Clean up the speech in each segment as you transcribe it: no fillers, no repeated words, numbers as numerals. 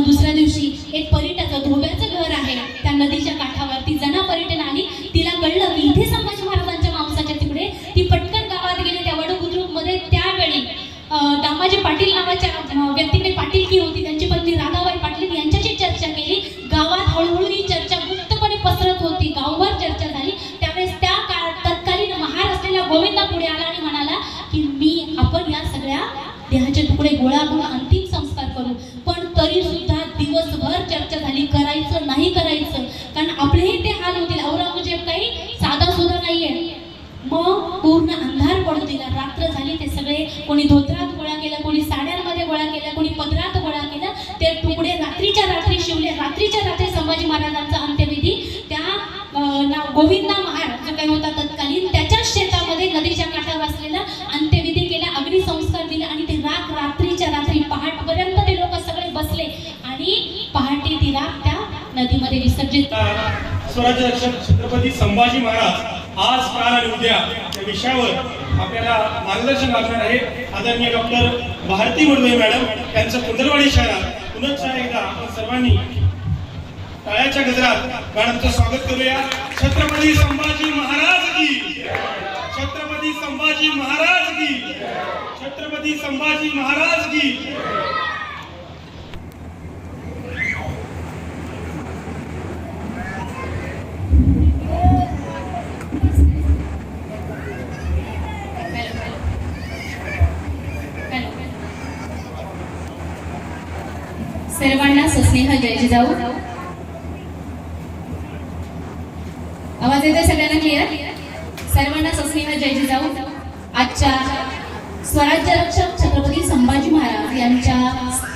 दुसऱ्या दिवशी एक पर्यटक धोब्याचं घर आहे त्या नदीच्या काठावर, ती जना पर्यटन आली, तिला कळलं की इथे संभाजी महाराजांच्या मावसाच्या तिकडे, ती पटकन गावात गेली त्या वडबुद्रुकमध्ये. त्यावेळी दामाजी पाटील नावाच्या व्यक्तीने पाटीलकी होती, त्यांची पत्नी राधाबाई पाटील यांच्याशी चर्चा केली. गावात हळूहळू ही चर्चा गुप्तपणे पसरत होती, गावभर चर्चा झाली. त्यावेळेस त्या काळात तत्कालीन महार असलेला गोविंदा पुढे आला आणि म्हणाला की आपण या सगळ्या देहाचे तुकडे गोळा करून अंतिम संस्कार करू. पण तरी सुद्धा दिवसभर चर्चा झाली, करायचं नाही करायचं, कारण आपलेही ते हाल होतील. औरंगजेब काही साधा सुद्धा नाहीये. मग पूर्ण अंधार पडू दिला, रात्र झाली. ते सगळे कोणी धोत्रात गोळा केलं, कोणी साड्यांमध्ये गोळा केलं, कोणी पदरात गोळा केलं. ते तुकडे रात्रीच्या रात्री शिवले. रात्रीच्या रात्री संभाजी महाराजांचा अंत्यविधी त्या गोविंदा महार जो काही होता तत्कालीन, त्याच्याच शेतामध्ये नदीच्या काठावर असलेला अंत्यविधी केला, अग्निसंस्कार दिले. आणि ते रात्रीच्या रात्री पहाटपर्यंत ते लोक सगळे बसले आणि पहाटे ती राख त्या नदीमध्ये विसर्जित. स्वराज्य रक्षक छत्रपती संभाजी महाराज आज काल आणि उद्या या विषयावर आपल्याला मार्गदर्शन लागणार आहे. आदरणीय डॉक्टर भारती मुर्वे मॅडम यांचं कुंडलवाडी शहरात पुन्हा एकदा आपण सर्वांनी टाळ्याच्या गजरात मॅडमचं स्वागत करूया. छत्रपती संभाजी महाराज की, छत्रपती संभाजी महाराज की, छत्रपती संभाजी महाराज की. सर्वांना सस्नेह जय जिजाऊ. आवाज येतोय सगळ्यांना क्लिअर? सर्वांना सस्नेह जय जिजाऊ. आजच्या स्वराज्य रक्षक छत्रपती संभाजी महाराज यांच्या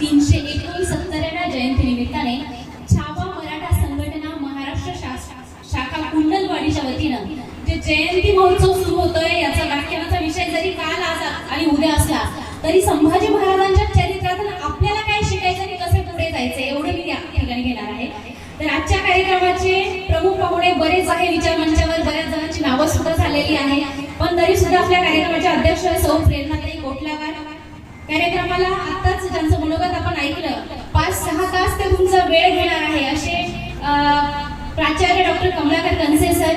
369व्या जयंती निमित्ताने छावा मराठा संघटना महाराष्ट्र शाखा कुंडलवाडीच्या वतीनं जे जयंती महोत्सव सुरू होतोय, याचा व्याख्यानाचा विषय जरी काल आज आणि उद्या असला तरी संभाजी महाराजांच्या चरित्रातून आपल्याला काय शिकायचं आणि कसे पुढे जायचं एवढे मी या ठिकाणी घेणार आहे. तर आजच्या कार्यक्रमाचे प्रमुख पाहुणे बरेच आहे, विचार मंचावर बऱ्याच जणांची नावं सुद्धा झालेली आहे, पण तरी सुद्धा आपल्या कार्यक्रमाचे अध्यक्ष सौ प्रेरणाताई कोटलावार. कार्यक्रमाला आताच ज्यांचं मनोगत आपण ऐकलं, 5-6 तास ते तुमचा वेळ घेणार आहे असे प्राचार्य डॉक्टर कमलाकर कनसे सर.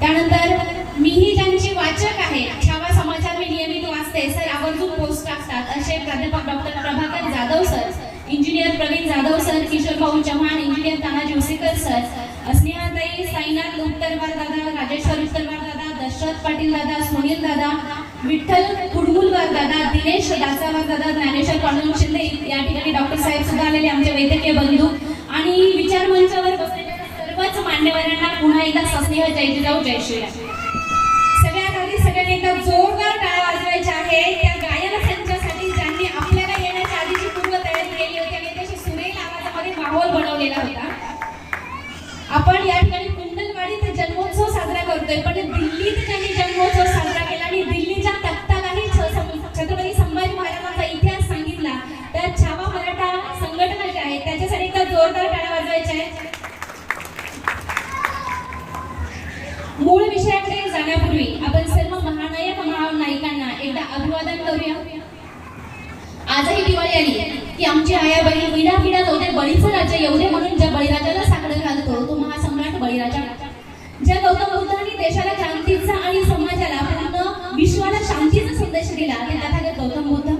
त्यानंतर मीही ज्यांची वाचक आहे, छावा समाचार मी नियमित वाचते सर, आवर्जून पोस्ट टाकतात असे प्राध्यापक doctor Prabhakar Jadhav sir, engineer Pravin Jadhav sir, Kishor भाऊ चव्हाण, इंजिनियर तानाजी उसेकर सर, स्नेहाताई साईनाथ उत्तरवार दादा, राजेश्वर उत्तरवार दादा, दशरथ पाटील दादा, सुनील दादा, विठ्ठल कुडमुलवार दादा, दिनेश दासावार दादा, ज्ञानेश्वर पांडुरंग शिंदे, या ठिकाणी डॉक्टर साहेब सुद्धा आलेले आमचे वैद्यकीय बंधू आणि विचार मंचावर बसलेल्या सर्वच मान्यवरांना पुन्हा एकदा सस्नेह जय जिजाऊ, जय श्रीराम. सगळ्यात आधी सगळ्यांनी एकदा जोरदार टाळ्या वाजवायच्या आहे त्या गायन संचासाठी ज्यांनी आपल्याला येण्याच्या आधीची पूर्व तयारी केली होती आणि त्याची सुरेल आवाजामध्ये माहोल बनवलेला होता. आपण या ठिकाणी कुंडलवाडीत जन्मोत्सव साजरा करतोय, पण दिल्लीत ज्यांनी जन्मोत्सव साजरा केला आणि दिल्लीच्या तख्तालाही छत्रपती संभाजी महाराजांचा इतिहास सांगितला, त्या छावा मराठा संघटना जी आहे त्याच्यासाठी एकदा जोरदार टाळ्या वाजवायच्या आहेत. मूळ विषयाकडे जाण्यापूर्वी आपण सर्व महानायक महानायिकांना एकदा अभिवादन करूया. आजही दिवाळी आली की आमची आया बहीण पिढा पिढा जाऊ दे, बळीचं राज्य येऊ दे म्हणून ज्या बळीराजाला साकडं घालतो तो महासम्राट बळीराजा. ज्या गौतम बुद्धांनी देशाला क्रांतीचा आणि समाजाला पूर्ण विश्वाला शांतीचा संदेश दिला ते तथागत गौतम बुद्ध.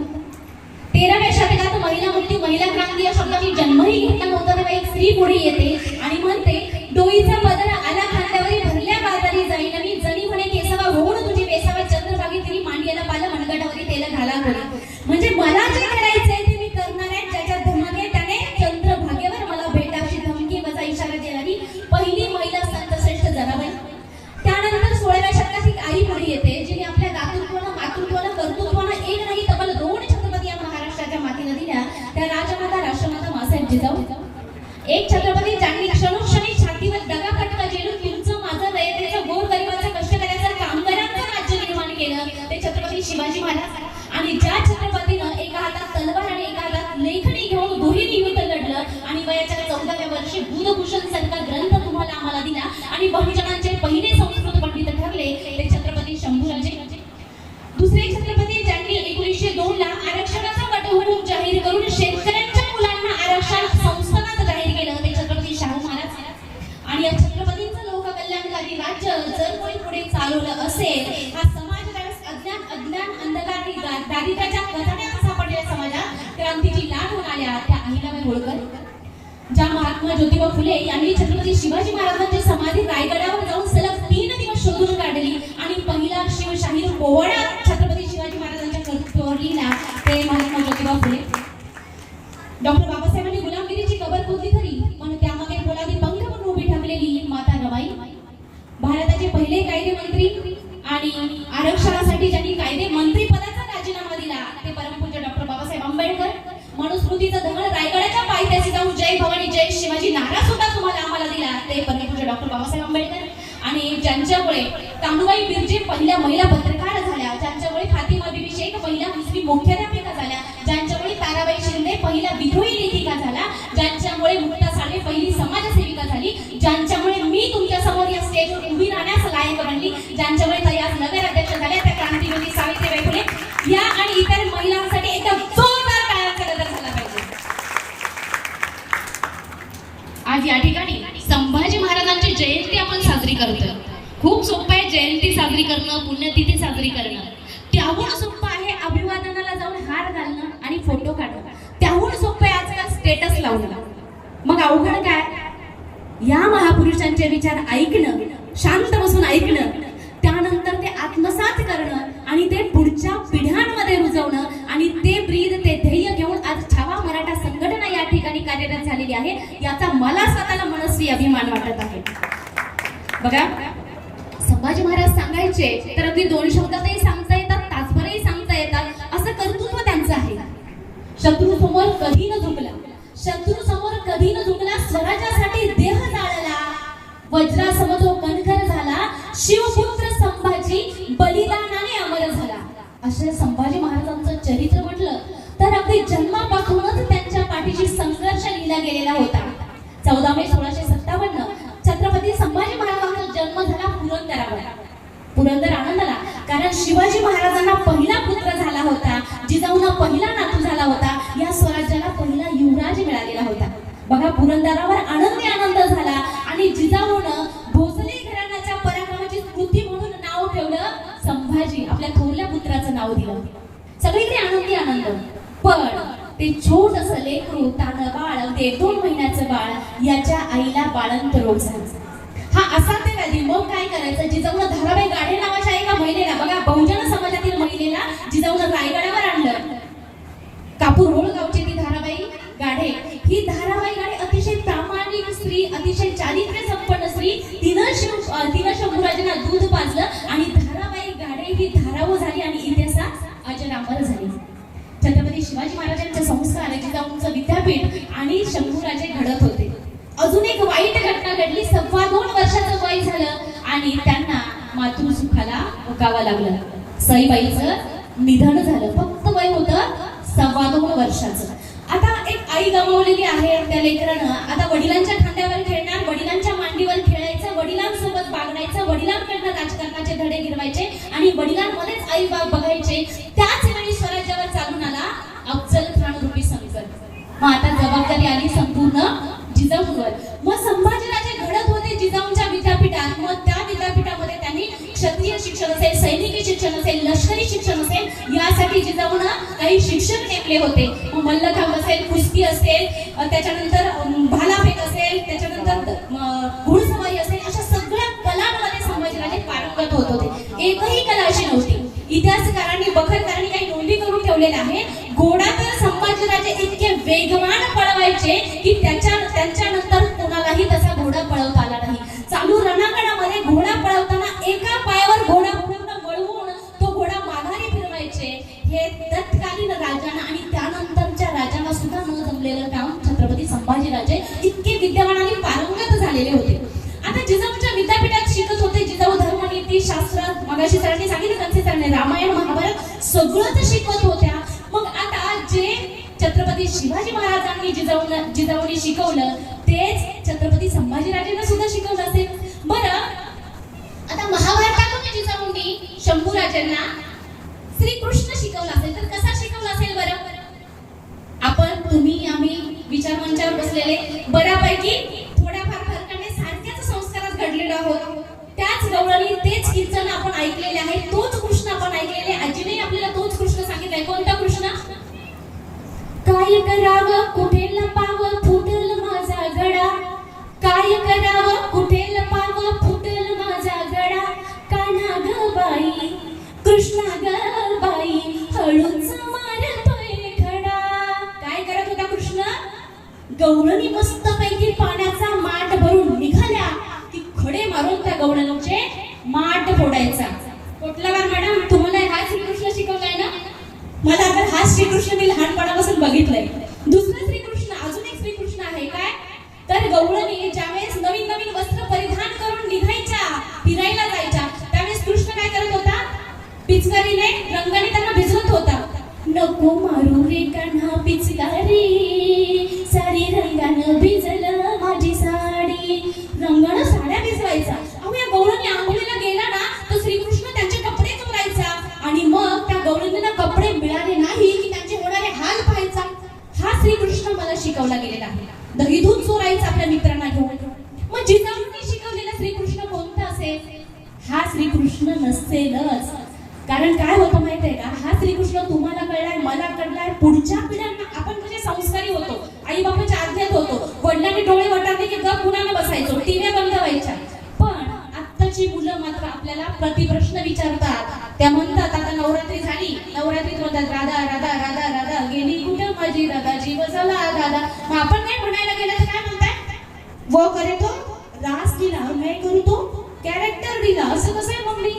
13व्या शतकात महिला मुक्ती महिला क्रांती या शब्दाची जन्मही घेतला नव्हता तेव्हा एक स्त्री पुढे येते आणि म्हणते, डोईचा पदर आला खांद्यावरी भरल्या बाजारी जाई नवी जणी म्हणे केसवा होऊन तुझी वेसावा चंद्रभागी तिरी मांडीला पाला मनगटावरी तेल घाला कोणी. म्हणजे मला जे करायचंय ते मी करणार आहे, ज्याच्या धमके त्याने चंद्रभागेवर मला भेटाशी धमकी वजा इशारा देणारी पहिली महिला संतश्रेष्ठ जनाबाई. त्यानंतर 16व्या शतकात एक आई पुढे येते जिने आपल्या दातृत्वानं मातृत्वानं कर्तृत्वानं एक नाही तब्बल 2 छत्रपती या महाराष्ट्राच्या मातीला दिल्या, त्या राजमाता राष्ट्रमाता मासाहेब जिजाऊ. एक छत्रपती ज्यांनी क्षणोक्षणी छातीवर दगा फटका झेलून तुमचं माझं रयतेचं गोरगरिबाचं कष्टकऱ्याचं कामगारांचं राज्य निर्माण केलं ते छत्रपती शिवाजी महाराज. आणि ज्या छत्रपतीनं एका हातात तलवार आणि एका हातात लेखणी घेऊन दुहेरी युद्ध लढलं आणि वयाच्या 14व्या वर्षी बुधभूषण सारखा ग्रंथ तुम्हाला आम्हाला दिला आणि बहुजनांचे पहिले संस्कृत पंडित ठरले ते छत्रपती शंभूराजे. दुसरे छत्रपती ज्यांनी 1902 ला आरक्षणाचा वटहुकूम जाहीर करून शेतकऱ्यांच्या मुलांना आरक्षण अहिल्याबाई होळकर, ज्या महात्मा ज्योतिबा फुले यांनी छत्रपती शिवाजी महाराजांची समाधी रायगडावर जाऊन सलग 3 दिवस शोधून काढली आणि पहिला शिवशाही पोवाडा छत्रपती शिवाजी महाराजांच्या कर्तृत्वावर लिहिला ते महात्मा ज्योतिबा फुले. डॉक्टर बाबासाहेबांनी गुलामगिरीची कबर खोदली खरी, पण त्यामागे पोलादी पंख म्हणून उभी ठाकलेली माता रमाई. भारताचे पहिले कायदेमंत्री आणि आरक्षणासाठी ज्यांनी कायदे मंत्री पदाचा राजीनामा दिला ते परमपूज्य डॉक्टर बाबासाहेब आंबेडकर. मनुस्मृतीचा धगड रायगडाच्या पायथ्याशी जाऊन जय भवानी जय शिवाजी नारा सुद्धा तुम्हाला आम्हाला दिला ते परमपूज्य डॉक्टर बाबासाहेब आंबेडकर. आणि ज्यांच्यामुळे तानुबाई बिर्जे पहिल्या महिला पत्रकार झाल्या, ज्यांच्यामुळे फातिमा बीबी शेख पहिल्या मुस्लिम मुख्याध्यापिका झाल्या, ज्यांच्यामुळे ताराबाई शिंदे पहिल्या विद्रोही लेखिका झाल्या, ज्यांच्यामुळे मुक्ता साळवे पहिली समाजसेविका झाली, ज्यांच्यामुळे मी तुमच्या समोर या स्टेजवर उभी राहण्यास लायक बनली, ज्यांच्यामुळे ताई आज नगराध्यक्ष झाल्या त्या क्रांतिज्योती सावित्रीबाई फुले या आणि इतर महिलांसाठी एकदम जोरदार टाळ्यांचा गजर झाला पाहिजे. आज या ठिकाणी संभाजी महाराजांची जयंती आपण साजरी करतोय. खूप सोपं आहे जयंती साजरी करणं, पुण्यतिथी साजरी करणं. त्याहून सोपं आहे अभिवादनाला जाऊन हार घालणं आणि फोटो काढणं. त्याहून सोपं आहे आजकाल स्टेटस लावणं. मग अवघड काय? या महापुरुषांचे विचार ऐकणं, शांत बसून ऐकणं, त्यानंतर ते आत्मसात करणं आणि ते पुढच्या पिढ्यांमध्ये रुजवणं आणि ते ब्रीद ते ध्येय घेऊन आज छावा मराठा संघटना या ठिकाणी कार्यरत झालेली आहे. याचा मला स्वतःला मनस्वी अभिमान वाटत आहे. बघा, संभाजी महाराज सांगायचे तर अगदी 2 शब्दातही सांगता येतात, तासभरही सांगता येतात. असं कर्तृत्व त्यांचं आहे. शत्रू समोर कधी न झुकला, शत्रू समोर कधी न झुकला, स्वराज्यासाठी देह जाळला, वज्रासम जो कणखर झाला, शिवपुत्र संभाजी बलिदानाने अमर झाला. असे संभाजी महाराजांचं चरित्र म्हटलं तर अगदी जन्मापासूनच त्यांच्या पाठीशी संघर्ष लिहिला गेलेला होता. 14 मे 1657 छत्रपती संभाजी महाराजांचा जन्म झाला पुरंदरावर. पुरंदर आनंदाला, कारण शिवाजी महाराजांना पहिला पुत्र झाला होता, जिजाऊंना पहिला नातू झाला होता, या स्वराज्याला पहिला युवराज मिळालेला होता. बघा, पुरंदरावर आनंदी आनंद झाला आणि जिजाऊनं भोसले घराण्याच्या पराक्रमाची स्मृती म्हणून नाव ठेवलं संभाजी, आपल्या थोरल्या पुत्राचं नाव दिलं. सगळीकडे आनंदी आनंद. पण ते छोटसं लेकरू, तानं बाळ, ते 2 महिन्याचं बाळ, याच्या आईला बाळंत रोग झाला. हा असा ते व्याधी. मग काय करायचं? जिजाऊनं धाराबाई गाढे नावाच्या एका महिलेला, बघा बहुजन समाजातील महिलेला जिजाऊनं रायगडावर आणलं. कापूर रोड गावची ती धाराबाई गाढे. ही धाराबाई गाढे अतिशय प्रामाणिक स्त्री, अतिशय चारित्र्य संपन्न स्त्री. तिनं शंभूराजांना दूध पाजलं आणि धाराबाई गाढे ही धाराव झाली आणि इतिहासात अजरामर झाली. छत्रपती शिवाजी महाराजांचे संस्कार, जिजाऊंचं विद्यापीठ आणि शंभूराजे घडत होते. अजून एक वाईट घटना घडली. 2.25 वर्षाचं वय झालं आणि त्यांना मातृसुखाला मुकावं लागलं. सईबाईचं निधन झालं. फक्त वय होतं 2.25 वर्षाचं. आता एक आई गमावलेली आहे त्या लेकरानं. आता वडिलांच्या खांद्यावर खेळणार, वडिलांच्या मांडीवर खेळायचं, वडिलांसोबत बागडायचं, वडिलांकडनं राजकारणाचे धडे गिरवायचे आणि वडिलांमध्येच आई बाप बघायचे. त्याच वेळी स्वराज्यावर चालून आला अफजल खान रूपी संकट. मग आता जबाबदारी आली संपूर्ण जिजाऊंवर. मग संभाजीराजे घडत होते जिजाऊंच्या विद्यापीठात. मग त्या विद्यापीठामध्ये त्यांनी क्षत्रिय शिक्षण असेल, सैनिकी शिक्षण असेल, लष्करी शिक्षण असेल, यासाठी जिजाऊंना काही शिक्षक नेमले होते. मग मल्लखांब असेल, कुस्ती असेल, त्याच्यानंतर भालाफेक असेल, त्याच्यानंतर घोडसवारी असेल, अशा सगळ्या कलांमध्ये संभाजीराजे पारंगत होत होते. एकही कला अशी नव्हती. इतिहासकारांनी बखरकारांनी काही नोंदी करून ठेवलेल्या आहे. घोडा तर संभाजीराजे इतके वेगवान पळवायचे की त्यांच्यानंतर कोणालाही तसा घोडा पळवता आला नाही. चालू रणांगणामध्ये घोडा पळवताना एका पायावर घोडा पूर्ण वळवून तो घोडा माघारी फिरवायचे. हे तत्कालीन राजांना आणि त्यानंतरच्या राजांना सुद्धा न जमलेलं काम छत्रपती संभाजीराजे इतके विद्यमान आणि पारंगत झालेले होते. आता जिजाऊच्या विद्यापीठात शिकत होते. जिजाऊ धर्मनीती शास्त्र, मगाशी सरांनी सांगितलं त्यांचे सरांनी रामायण महाभारत सगळंच शिकवत होत्या. मग आता जे छत्रपती शिवाजी महाराजांनी जिजाऊंनी शिकवलं तेच छत्रपती संभाजीराजेंना सुद्धा शिकवलं असेल. बरं, आता महाभारतातून जिजाऊंनी शंभूराजांना श्रीकृष्ण शिकवला असेल तर कसा शिकवला असेल बरं? आपण, तुम्ही, आम्ही विचारमंचावर बसलेले बऱ्यापैकी थोड्याफार फरकाने सारख्याच संस्कारात घडलेलो आहोत. त्याच गवळणी, तेच कीर्तन आपण ऐकलेले आहे, तोच कृष्ण आपण ऐकलेले. आजीने आपल्याला तोच कृष्ण सांगितलाय. कोणता कृष्ण? काय काय करावं कुठे लपावं फुटल माझा गडा, काय करावं कुठे लपावं फुटल माझा गडा, कान्हा ग बाई कृष्णा ग बाई हळूच मारतोय खडा. काय करत होता कृष्ण? गवळणी मस्त पैकी पाण्याचा माठ भरून निघाल्या की खडे मारून त्या गवळणीचे माठ फोडायचा. कोटलावार मॅडम, तुम्हाला हा श्रीकृष्ण शिकवलाय ना? मला तर हा श्रीकृष्ण मी लहानपणापासून बघितलाय. दुसरा श्रीकृष्ण, अजून एक श्रीकृष्ण आहे काय, तर गवळणी ज्यावेळेस नवीन नवीन वस्त्र परिधान करून निघायच्या, फिरायला जायच्या, त्यावेळेस कृष्ण काय करत होता? पिचकारीने रंगाने त्यांना भिजवत होता. नको मारू रे कान्हा पिचकारी, सारी रंगानं भिजलं माझी साडी. रंगानं साड्या भिजवायचा. अहो या गवळणी आंघोळीला गेला ना तर श्रीकृष्ण त्यांचे कपडे चोरायचा आणि मग त्या गवळणींना कपडे मिळाले नाही की त्यांचे होणारे हाल पाहायचा. हा श्रीकृष्ण मला शिकवला गेलेला आहे. दही दूध चोरायचा आपल्या मित्रांना घेऊन. मग जिजाऊंनी शिकवलेला श्रीकृष्ण कोणता असेल? हा श्रीकृष्ण नसेलच. कारण काय होतं माहितीये का, हा श्रीकृष्ण तुम्हाला कळलाय, मला कळलाय, पुढच्या पिढ्यांना आपण कसे संस्कारी होतो, आई बापाच्या आज्ञेत होतो, वडिलांनी डोळे वटारले की गप गुणाने बसायचो, टीव्ही बंद व्हायच्या. पण आत्ताची मुलं मात्र आपल्याला प्रतिप्रश्न विचारतात. त्या म्हणतात आता नवरात्री झाली, नवरात्रीत म्हणतात राधा राधा राधा राधा गेली कुठं माझी राधा, जीव झाला दादा. मग आपण काय म्हणायला गेलं तर काय म्हणताय? वो करे तो रास दिला, मैं करू तो कॅरेक्टर दिला. असं कसं आहे मम्मी?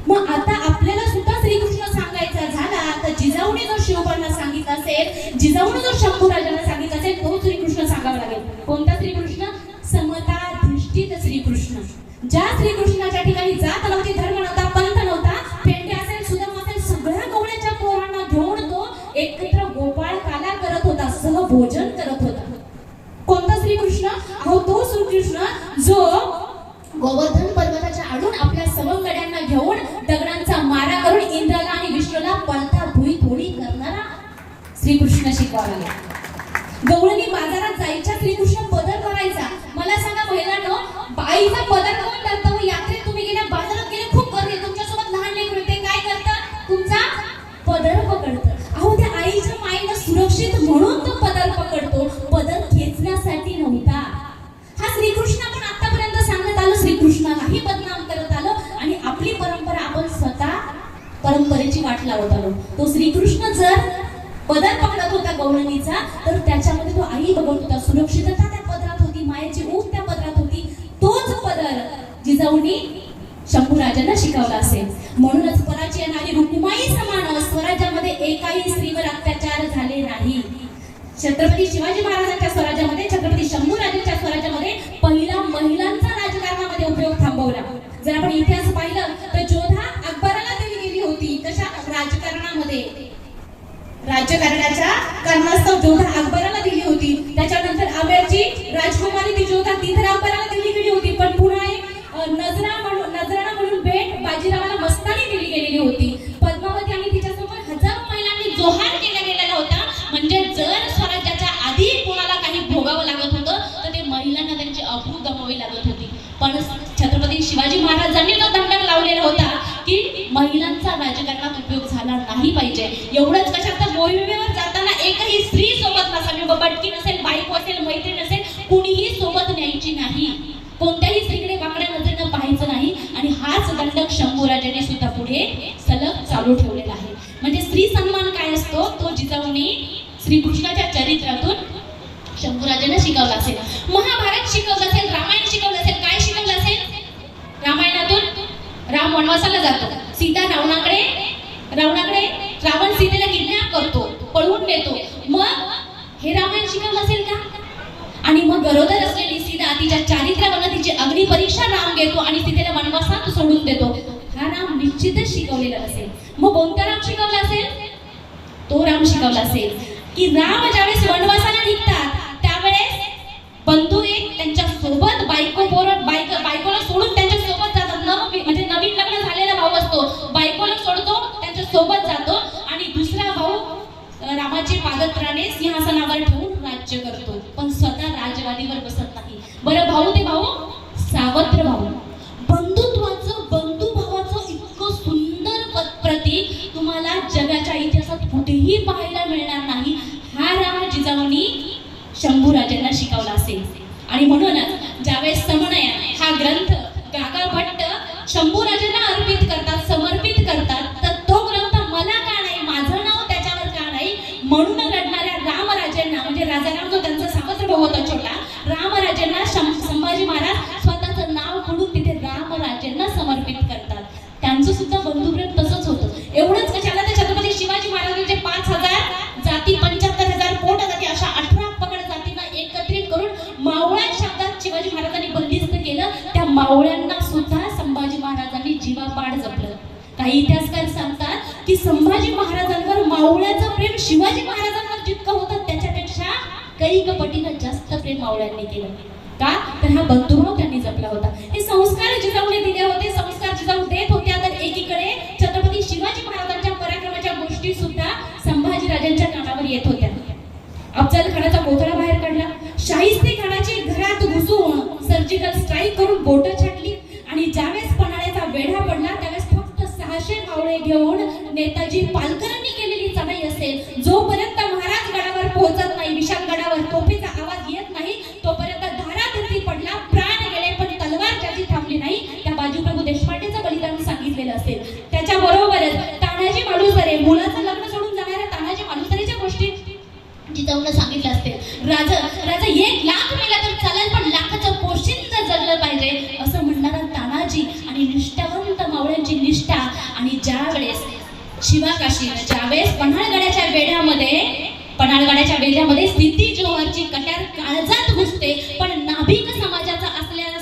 मग आता आपल्याला सुद्धा श्रीकृष्ण सांगायचा झाला तर जिजाऊने जो शिवबांना सांगितलं असेल, जिजाऊने जो शंभूराजांना सांगितलं असेल, तो श्रीकृष्ण सांगावा लागेल. कोणता श्रीकृष्ण? समता दृष्टीत श्रीकृष्ण. ज्या श्रीकृष्णाच्या ठिकाणी जात नव्हती, धर्म नव्हता, पंथ नव्हता, पेंडे असेल, सुदाम असेल, सगळ्या गवळ्याच्या पोरांना घेऊन तो एकत्र गोपाळ काला करत होता, सहभोजन करत होता. कोणता श्रीकृष्ण? अहो तो श्रीकृष्ण जो गोवर्धन पर्वताच्या आडून आपल्या सवंगड्यांना घेऊन दगडांचा मारा करून इंद्राला आणि विष्णूला पळता भुई थोडी करणारा श्रीकृष्ण शिकवायला. गवळणी बाजारात जायच्या, श्रीकृष्ण पदर करायचा. मला सांगा महिलांनो, बाईचा पदर कोण करतं? यात्रेत तुम्ही गेल्या, बाजारात गेले, खूप गर्दी, तुमच्यासोबत लहान लेकरू ते काय करतं? तुमचा पदर पकडतं. अहो त्या आईच्या मायेनं सुरक्षित म्हणून तो पदर पकडतो, पदर खेचण्यासाठी नव्हता. हा श्रीकृष्ण आपण आतापर्यंत सांगत आलो, श्रीकृष्णालाही बदनाम करत आलो आणि आपली परंपरा आपण स्वतः परंपरेची वाट लावत आलो. तो श्रीकृष्ण जर पदर पकडत होता गवळणीचा तर त्याच्यामध्ये तो आई बघत होता, सुरक्षितता त्या पदरात होती, मायेची ऊब त्या पदरात होती. तोच पदर जिजाऊनी शंभूराजांना शिकवला असेल. म्हणूनच पराची नारी रुक्माई समान स्वराज्यामध्ये एकाही स्त्रीवर अत्याचार झाले नाही. छत्रपती शिवाजी महाराजांच्या स्वराज्यामध्ये, छत्रपती शंभूराजांच्या स्वराज्यामध्ये पहिला महिलांचा राजकारणामध्ये उपयोग थांबवला. जर आपण इतिहास पाहिलं तर जोधा अकबराला दिली गेली होती. कशा? राजकारणामध्ये. राज्यकारणाच्या कारणास्तव जोधा अकबराला दिली होती. त्याच्यानंतर आमेरची राजकुमारी ती जोधा ती तर अकबराला दिली गेली होती. पण पुन्हा एक नजराणा म्हणून भेट बाजीरावाला मस्तानी दिली गेलेली होती. पद्मावती आणि तिच्यासमोर हजारो महिलांनी जोहार केला गेलेला होता. म्हणजे जर स्वराज्याच्या आधी कोणाला काही भोगावं लागत होतं तर ते महिलांना त्यांची अब्रू गमवावी लागत होती. पण छत्रपती शिवाजी महाराजांनी तो दंडक लावलेला होता की महिलांचा राजकारणात उपयोग झाला नाही पाहिजे. एवढंच कशात, तर मोहिमेवर जाताना एकही स्त्री सोबत नसावी, बटकी नसेल, बायको असेल, मैत्रीण असेल, कुणीही सोबत न्यायची नाही. कोणत्याही स्त्रीकडे वाकड्या नजरेनं पाहायचं नाही. आणि हाच दंडक शंभूराजाने सुद्धा पुढे सलग चालू ठेवलेला आहे. म्हणजे स्त्री सन्मान काय असतो तो जिजाऊनी श्रीकृष्णाच्या चरित्रातून शंभूराजांना शिकवला असेल, महाभारत शिकवलं असेल, रामायण शिकवलं असेल. काय शिकवलं असेल? रामायणातून राम वनवासाला जातो, सीता रावणाकडे रावण सीतेला किडनॅप करतो, पळवून नेतो. मग हे रामायण शिकवलं असेल का? आणि मग गरोदर असलेली सीता तिच्या चारित्र्यावरनं तिची अग्नी परीक्षा राम घेतो आणि सीतेला वनवासात सोडून देतो. हा राम निश्चितच शिकवलेला असेल. मग कोणता राम शिकवला असेल? तो राम शिकवला असेल की राम ज्यावेळेस वनवासाला निघतात त्यावेळेस बंधू एक त्यांच्या सोबत बायकोला सोडून त्यांच्या सोबत जातात. म्हणजे नवीन लग्न झालेला भाऊ असतो, बायकोला सोडतो, त्यांच्या सोबत जातो आणि दुसरा भाऊ रामाचे पादत्राणे सिंहासनावर ठेवून राज्य करतो, पण स्वतः राजगादीवर बसत नाही. बरं, भाऊ ते भाऊ सावत्र भाऊ. बंधुत्वाचं, बंधुभावाचं इतकं सुंदर प्रतीक तुम्हाला जगाच्या इतिहासात कुठेही पाहायला मिळणार नाही. हा राम शंभूराजांना शिकवला असेल. आणि म्हणूनच ज्यावेळेस समनय हा ग्रंथ गागा भट्ट शंभूराजांना अर्पित करतात, समर्पित करतात, तर तो ग्रंथ मला का नाही, माझं नाव त्याच्यावर का नाही, म्हणून रडणाऱ्या रामराजांना, म्हणजे राजाराम जो त्यांचा सावत्र भाऊ होता छोटा, रामराजांना संभाजी महाराज स्वतःचं नाव खोडून तिथे रामराजांना समर्पित करतात. त्यांचं सुद्धा बंधुप्रेम तसंच होतं. एवढंच कशाला तर छत्रपती शिवाजी महाराजांचे 5000 जाती, 75,000 पोट जाती, अशा 18 पगड जातींना एकत्रित करून मावळ्या शब्दात शिवाजी महाराजांनी बंदिस्त केलं. त्या मावळ्यांना सुद्धा संभाजी महाराजांनी जीवापाड जपलं. काही इतिहासकार सांगतात की संभाजी महाराजांवर मावळ्याचं प्रेम शिवाजी महाराजांवर जितकं होतं त्याच्यापेक्षा कैक पटीनं जास्त प्रेम मावळ्यांनी केलं. का तर हा बंधुभाव त्यांनी जपला होता. हे संस्कार जिजाऊने दिले होते, संस्कार जिजाऊ देत होत्या. तर एकीकडे छत्रपती शिवाजी महाराजांच्या पराक्रमाच्या गोष्टी सुद्धा संभाजीराजांच्या कानावर येत होत्या. अफजल खानाचा कोथळा बाहेर काढला, शाहिस्ते खानाची घरात घुसून सर्जिकल स्ट्राईक करून बोट छाटली. आणि ज्यावेळेस पन्हाळ्याचा वेढा पडला त्यावेळेस फक्त 600 मावळे घेऊन नेताजी पालकरांनी केलेली चढाई असेल, जोपर्यंत महाराज गडावर पोहोचत नाही, विशाल गडावर तोफेचा आवाज येत नाही, तोपर्यंत धारातीर्थी पडला, प्राण गेले, पण तलवार ज्याची थांबली नाही. त्या बाजीप्रभू देशपांडेचं बलिदान सांगितलेलं असेल. त्याच्याबरोबरच तानाजी मालुसरे, मुलाचं लग्न सोडून जाणाऱ्या तानाजी मालुसरेच्या गोष्टी जिजाऊला सांगितलं असते. राजा 1 लाख मेला तर चालेल, पण लाखाचं पोशिंद जगलं पाहिजे असं म्हणणारा तानाजी आणि निष्ठावंत मावळ्यांची निष्ठा. आणि ज्यावेळेस शिवाकाशी, ज्यावेळेस पन्हाळगडाच्या वेढ्यामध्ये स्थिती जोहरची कट्यार काळजात घुसते, पण नाभिक समाजाचा असलेला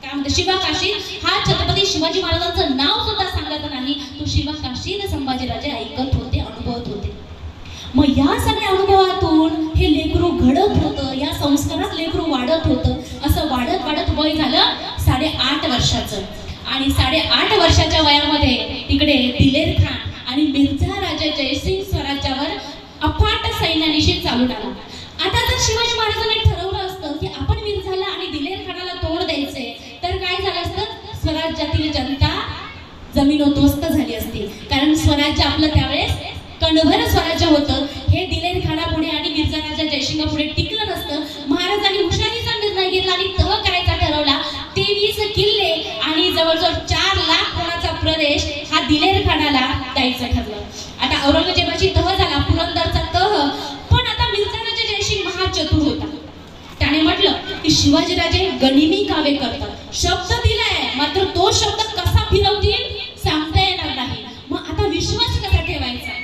काय म्हणते शिवाकाशी हा छत्रपती शिवाजी महाराजांचं नाव सुद्धा सांगत नाही. तो शिवाकाशीला संभाजीराजे ऐकत होते, अनुभवत होते. मग या सगळ्या अनुभवातून हे लेकरू घडत होतं, या संस्कारात लेकरू वाढत होतं. असं वाढत वाढत वय झालं 8.5 वर्षाचं. आणि 8.5 वर्षाच्या वयामध्ये तिकडे दिलेर खान आणि मिर्झा राजा जयसिंग स्वराज्यावर अफाट सैन्यानिशी चालून आला. आता जर शिवाजी महाराजांनी ठरवलं असतं की आपण मिर्झाला आणि दिलेर खानाला तोड द्यायचे, तर काय झालं असतं, स्वराज्यातील जनता जमीनोद्ध्वस्त झाली असती. कारण स्वराज्य आपलं त्यावेळेस कणभर स्वराज्य होतं. हे दिलेर खानापुढे आणि मिर्झा राजा जयसिंगापुढे टिकलं नसतं. महाराजांनी हुशारीचा निर्णय घेतला आणि तह करायचा ठरवला. 23 किल्ले आणि जवळजवळ 4 लाख कोणाचा प्रदेश हा दिलेर खानाला द्यायचं ठरलं. आता औरंगजेबाची तह झाला, पुरंदरचा तह. पण आता मिर्झा राजा जयसिंग महाचतुर होता. त्याने म्हटलं की शिवाजीराजे गनिमी कावे करतात, शब्द दिलाय, मात्र तो शब्द कसा फिरवतील सांगता येणार नाही. मग आता विश्वास कसा ठेवायचा,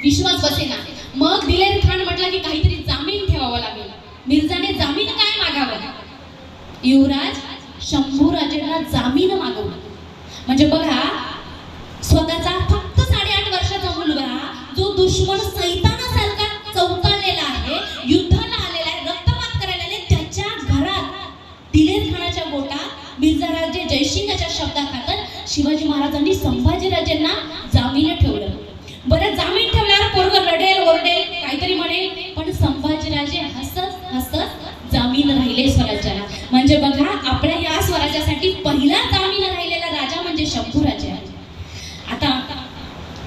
विश्वास बसेना. मग दिलेर खान म्हटला की काहीतरी जामीन ठेवावा लागेल. मिर्झाने जामीन काय मागावं, युवराज शंभूराजेंना जामीन मागवलं. म्हणजे बघा, स्वतःचा फक्त 8.5 वर्षाचा मुलगा जो दुश्मन सैतानासारखा चौताळलेला आहे, युद्धाला आलेला आहे, रक्तपात करायला आले, त्याच्या घरात दिलेर खानाच्या बोटात मिर्झाराजे जयसिंगाच्या शब्दाखातर शिवाजी महाराजांनी संभाजीराजेंना जामीन ठेवलं. बरं, जामीन ठेवल्यावर पोरग रडेल, ओरडेल, काहीतरी म्हणेल, पण संभाजीराजे हसत हसत जामीन राहिले स्वराज्याला. म्हणजे बघा, आपल्या या स्वराज्यासाठी पहिला जामीन राहिलेला राजा म्हणजे शंभूराजे. आता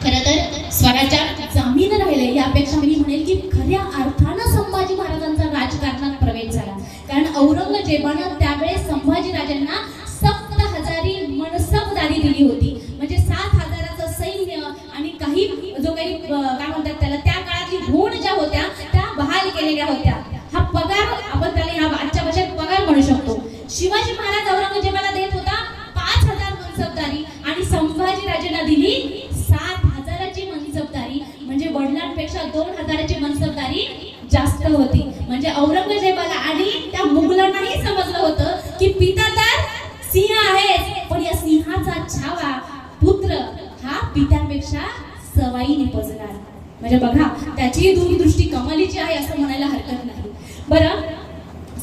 खरं तर स्वराज्यात जामीन राहिले यापेक्षा मी म्हणेल की खऱ्या अर्थानं संभाजी महाराजांचा राजकारणात प्रवेश झाला. कारण औरंगजेबानं त्यावेळेस संभाजीराजांना 7,000 मनसबदारी दिली होती. म्हणजे 7,000चं सैन्य आणि काही जो काही काय म्हणतात त्याला, त्या काळातली भूण ज्या होत्या त्या बहाल केलेल्या होत्या. हा पगार आपण त्याला या आजच्या भाषेत पगार म्हणू शकतो. शिवाजी महाराज औरंगजेबाला देत होता 5,000 मनसबदारी आणि संभाजीराजेंना दिली 7,000ची मनसबदारी. म्हणजे वडिलांपेक्षा 2,000ची मनसबदारी जास्त होती. म्हणजे औरंगजेबाला आणि त्या मुघलांनाही समजलं होतं की पिता तर सिंह आहे, पण या सिंहाचा छावा पुत्र हा पित्यापेक्षा सवाई निपजणार. म्हणजे बघा, त्याची दूरदृष्टी कमालीची आहे असं म्हणायला हरकत नाही. बरं,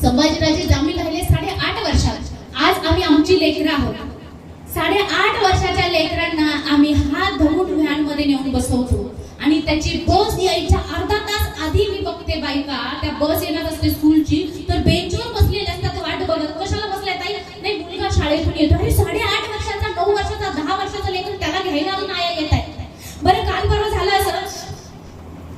संभाजीराजे जामीन राहिले 8.5 वर्षात. आज आम्ही आमची लेकरं आहोत. 8.5 वर्षाच्या लेकरांना आम्ही हात धरून व्हॅन मध्ये नेऊन बसवतो आणि त्याची बस यायच्या अर्धा तास आधी मी बघते बायका, त्या बस येणार असते स्कूलची, तर बेंचवर बसलेले असतात वाट बघत. कशाला बसलाय ताई? नाही, मुलगा शाळेतून येतो. अरे 8.5 वर्षाचा, 9 वर्षाचा, 10 वर्षाचा लेकरं, त्याला घ्यायला अजून आया येत आहे. बरं, काल परवा झालं असं,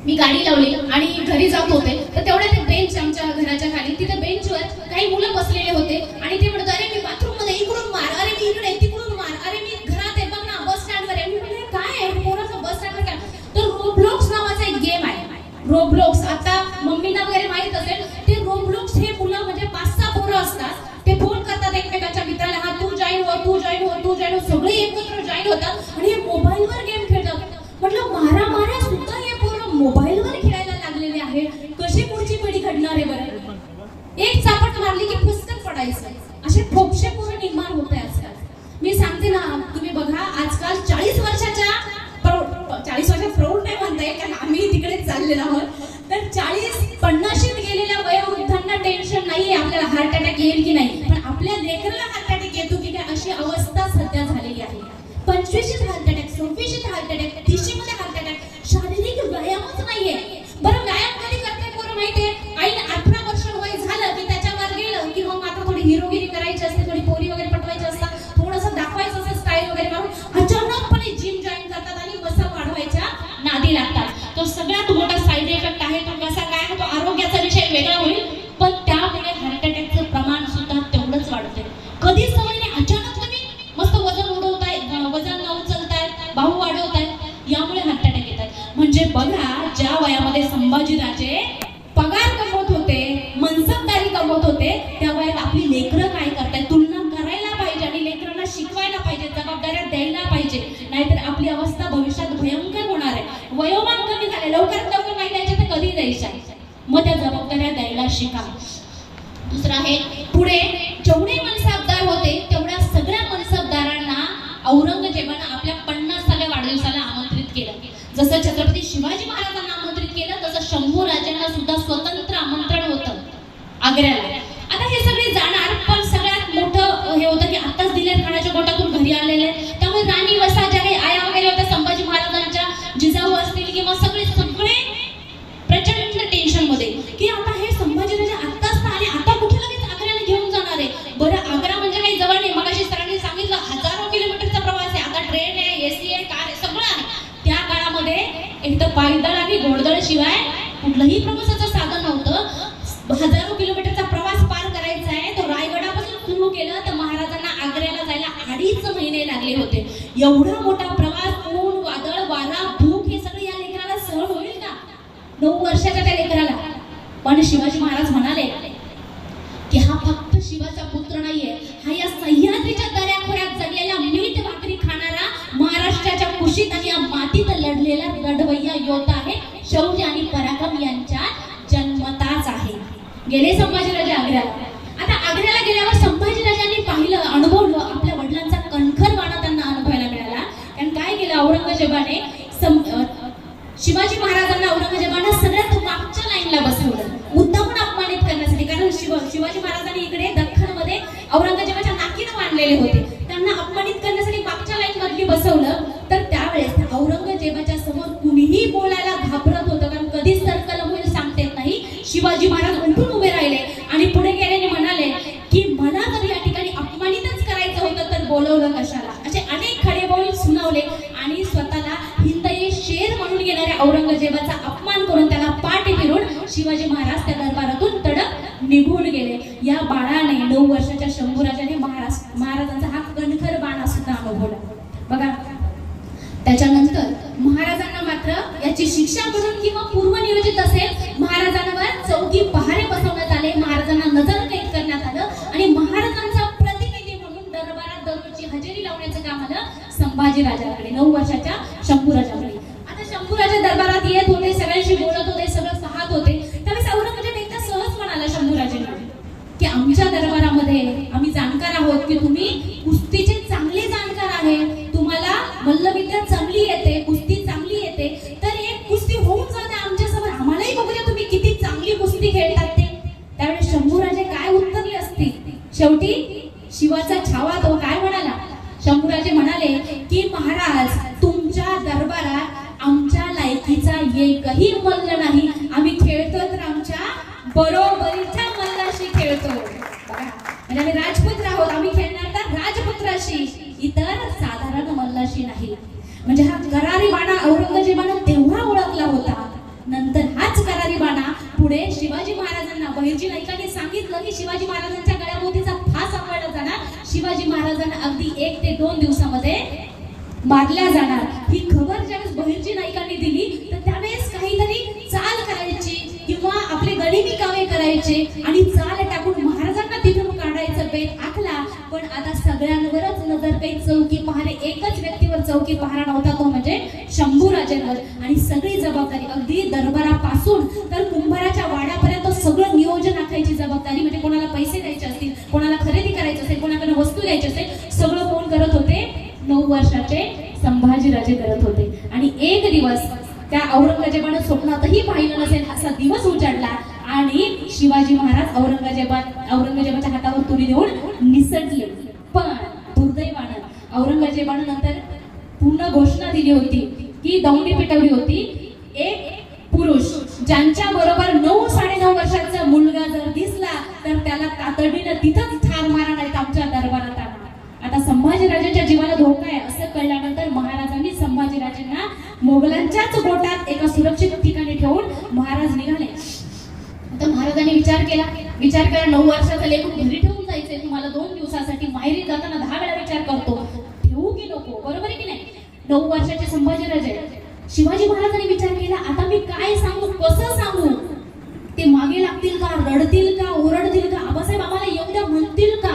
मी मी गाडी लावली आणि घरी जात होते तर तेवढ्या ते बेंच आमच्या घराच्या खाली तिथे बेंचवर काही मुलं बसलेले होते आणि ते म्हणत अरे मी बाथरूम मध्ये इकडून मार, अरे मी इकडे तिकडून मार, अरे मी घरात आहे बघ ना, बस स्टँडवर आहे. मी म्हणले काय आहे पोराचं बस स्टँडवर काय? तर रोब्लॉक्स नावाचा एक गेम आहे. रोब्लॉक्स आता मम्मींना वगैरे माहित असेल. ते रोब्लॉक्स हे मुलं म्हणजे 5-6 पोरं असतात. ते फोन करतात एकमेकांच्या मित्राला, हा तू जॉईन हो, तू जॉईन हो, तू जॉईन हो. सगळे एकत्र जॉईन होतात आणि हे मोबाईलवर गेम खेळतात. म्हटलं मारा सुद्धा हे पोरं मोबाईलवर खेळायला लागलेले आहे. कशी पुढची पिढी घडणार आहे बरं? एक चापट मारली की पुस्तक पडायचं. असे फोपशे पोरं निर्माण होते आजकाल. मी सांगते ना, तुम्ही बघा आजकाल 40 वर्षाच्या प्रौढ नाही म्हणता येईल कारण आम्ही तिकडे चाललेलो आहोत. तर 40-50शीत गेलेल्या वयोवृद्धांना टेन्शन नाहीये आपल्याला हार्ट अटॅक येईल की नाही, पण आपल्या लेकराला हार्ट अटॅक येतो की काय अशी अवस्था सध्या झालेली आहे. 25शीत हार्ट अटॅक, 26शीत हार्ट अटॅक, 30शी मध्ये हार्ट अटॅक. शारीरिक व्यायामच नाहीये. बरं व्यायाम कधी करते पोरं माहितीये? आईने 18 वर्ष वय झालं की त्याच्यावर गेलं की मग मात्र थोडी हिरोगिरी करायची असते, थोडी पोरी वगैरे पटवायची असतात, थोडंसं दाखवायचं असं स्टाईल वगैरे मारून अचानकपणे जिम जॉईन करतात आणि मसल वाढवायच्या नादी लागतात. तो सगळ्यात मोठा साईड इफेक्ट आहे. तो कसा काय? तो आरोग्याचा विषय वेगळा होईल, पण त्यामुळे हार्ट अटॅकचं प्रमाण सुद्धा तेवढंच वाढतंय. कधी सवय नाही, अचानक तुम्ही मस्त वजन उडवताय, वजन उचलताय, भाऊ वाढवताय, यामुळे हार्ट अटॅक येतात. म्हणजे बघा ज्या वयामध्ये संभाजीराजे पगार कमवत होते, मनसबदारी कमवत होते, त्या वयात आपली लेकरं काय करतायत? तुलना करायला पाहिजे आणि लेकरांना शिकवायला पाहिजे, जबाबदाऱ्या द्यायला पाहिजे, नाहीतर आपली अवस्था भविष्यात भयंकर होणार आहे. वयोमान कमी झाले, लवकरात लवकर नाही द्यायचे तर कधी द्यायच्या? मग त्या जबाबदाऱ्या द्यायला शिका. दुसरं आहे पुढे जेवढे मनसबदार होते तेवढ्या सगळ्या मनसबदारांना औरंगजेबानं आपल्या 50व्या वाढदिवसाला आमंत्रित केलं. जसं छत्रपती शिवाजी महाराजांना आमंत्रित केलं तसं शंभू राजांना सुद्धा स्वतंत्र आमंत्रण होतं आग्र्याला. आता हे सगळे जाणार, पण सगळ्यात मोठं हे होतं की आताच दिलेर खानाच्या गोटातून घरी आलेले, त्यामुळे राणी वसा ज्या काही आया वगैरे होत्या संभाजी महाराजांच्या, जिजाऊ असतील किंवा सगळे प्रचंड टेन्शन मध्ये की आता हे संभाजीराजे आत्ताच आले, आता कुठे लगेच आग्र्याला घेऊन जाणार आहे. बरं आग्रा म्हणजे काही जवळ नाही. मगाशी सरांनी सांगितलं 1000 किलोमीटरचा प्रवास आहे. आता ट्रेन आहे, एसी आहे, कार आहे, सगळं आहे. त्या काळामध्ये एक तर पायदळ आणि घोडदळ शिवाय कुठलंही प्रवासाचं साधन नव्हतं. 1000 किलोमीटरचा प्रवास पार करायचा आहे. तो रायगडापासून सुरू केलं तर महाराजांना आग्र्याला जायला 2.5 महिने लागले होते. एवढा मोठा प्रवास, ऊन, वादळ, वारा, भूक हे सगळं या लेकराला सहन होईल का? 9 वर्षाच्या त्या लेकराला. पण शिवाजी महाराज म्हणाले की हा फक्त शिवाचा पुत्र नाहीये, हा या सह्याद्रीच्या दऱ्याखोऱ्यात जगलेला मीठ भाकरी खाणारा, महाराष्ट्राच्या कुशीत आणि या मातीत लढलेला लढवय्या योद्धा आहे. शौर्य आणि पराक्रम यांच्या जन्मताच आहे. गेले संभाजीराजे आग्र्याला. आता आग्र्याला गेल्यावर संभाजीराजांनी पाहिलं, अनुभवलं, आपल्या वडिलांचा कणखरपणा त्यांना अनुभवायला मिळाला. कारण काय केलं औरंगजेबाने? शिवाजी महाराजांना औरंगजेबानं सगळ्यात मागच्या लाईनला बसवलं, मुद्दामून अपमानित करण्यासाठी. कारण शिवाजी महाराजांनी इकडे दख्खनमध्ये औरंगजेबाच्या नाकीनं बांधलेले होते, त्यांना अपमानित करण्यासाठी मागच्या लाईन मधली बसवलं. तर त्यावेळेस औरंगजेबाच्या समोर कुणीही बोलायला घाबरत होतं, कारण कधी सर्कल होईल सांगता येत नाही. शिवाजी महाराज उठून उभे राहिले आणि पुढे गेल्याने म्हणाले की मला जर या ठिकाणी अपमानितच करायचं होतं तर बोलवलं कशाला? असे अनेक खडे बोल सुनावले आणि स्वतःला हिंदई शेर म्हणून गेणाऱ्या औरंगजेबाचा अपमान करून त्याला पाठ फिरून शिवाजी महाराज त्या दरबारातून तडक निघून गेले. या बाळाने 9 वर्षाच्या शंभूराजाने महाराजांचा हा कणखर बाणा सुद्धा अनुभवला. बघा त्याच्यानंतर महाराजांना मात्र याची शिक्षा म्हणून किंवा पूर्वनियोजित असेल महाराजांवर 4 पहारे बसवण्यात आले, महाराजांना नजरकैद करण्यात आलं आणि महाराजांचा प्रतिनिधी म्हणून दरबारात दररोजची हजेरी लावण्याचं काम आलं संभाजीराजाकडे, 9 वर्षाच्या शंभूराजाकडे. आता शंभूराजा दरबारात येत होते, सगळ्यांशी बोलत होते, सगळं पाहत होते. त्यावेळेस औरंगजेब एकदा सहज म्हणाला शंभूराजांना की आमच्या दरबारामध्ये आम्ही जाणकार आहोत की तुम्ही कुस्तीचे चांगले जाणकार आहे, तुम्हाला मल्लविद्या चांगली येते, कुस्ती चांगली येते, तर एक कुस्ती होऊन जाते आमच्यासमोर, आम्हालाही बघू द्या तुम्ही किती चांगली कुस्ती खेळतात ते. त्यावेळेस शंभूराजे काय उत्तरले असते? शेवटी शिवाचा छावा तो काय म्हणाला? शंभूराजे म्हणाले की महाराज तुमच्या दरबारात आमच्या लायकीचा एकही मल्ल नाही, आम्ही खेळतो तर आमच्या बरोबरीच्या मल्लाशी खेळतो. म्हणजे आम्ही राजपुत्र आहोत, आम्ही खेळणार तर राजपुत्राशी, इतर साधारण मल्लाशी नाही. म्हणजे हा करारी बाणा औरंगजेबानं तेव्हा ओळखला होता. नंतर बहिर्जी नाईकांनी सांगितलं की शिवाजी महाराजांच्या गळ्याभोवतीचा फास आपल्याला जाणार, शिवाजी महाराजांना अगदी 1 ते 2 दिवसामध्ये मारल्या जाणार. ही खबर ज्यावेळेस बहिर्जी नाईकांनी दिली तर त्यावेळेस काहीतरी चाल करायची किंवा आपले गनिमी कामे करायचे आणि चाल टाकून महाराजांना तिथून काढायचं बेत आखला. पण आता सगळ्यांवरच नजर काही चौकी पहारे, एकच व्यक्तीवर चौकी पहारा नव्हता, तो म्हणजे शंभूराजांवर. आणि सगळी जबाबदारी अगदी दरबारापासून तर कुंभाराच्या वाड्यापर्यंत सगळं नियोजन आखायची जबाबदारी, म्हणजे कोणाला पैसे द्यायचे असतील, कोणाला खरेदी करायची असेल, कोणाकडे वस्तू घ्यायची असेल, सगळं कोण करत होते? 9 वर्षाचे संभाजीराजे करत होते. आणि एक दिवस त्या औरंगजेबानं स्वप्नातही पाहिलं नसेल असा दिवस उजाडला आणि शिवाजी महाराज औरंगजेबाच्या हातावर तुरी देऊन निसटले. पण दुर्दैवानं औरंगजेबानं नंतर पूर्ण घोषणा दिली होती की दौंडी पेटवली होती. एक पुरुष ज्यांच्या बरोबर 9-9.5 वर्षाचा मुलगा जर दिसला तर त्याला तातडीनं तिथंच ठार मारा, नाही आमच्या दरबारात आणा. आता संभाजीराजांच्या जीवाला धोका आहे असं कळल्यानंतर महाराजांनी संभाजीराजांना मोगलांच्याच गोटात एका सुरक्षित ठिकाणी ठेवून महाराज निघाले. तर महाराजांनी विचार केला 9 वर्षाचा लेकरू घरी ठेवून जायचंय तुम्हाला 2 दिवसासाठी, माहेरी जाताना 10 वेळा विचार करतो ठेवू की नको, बरोबर आहे की नाही? 9 वर्षाचे संभाजीराजे. शिवाजी महाराजांनी विचार केला आता मी काय सांगू, कसं सांगू? ते मागे लागतील का, रडतील का, ओरडतील का, आबासाहेब आम्हाला येऊ द्या म्हणतील का?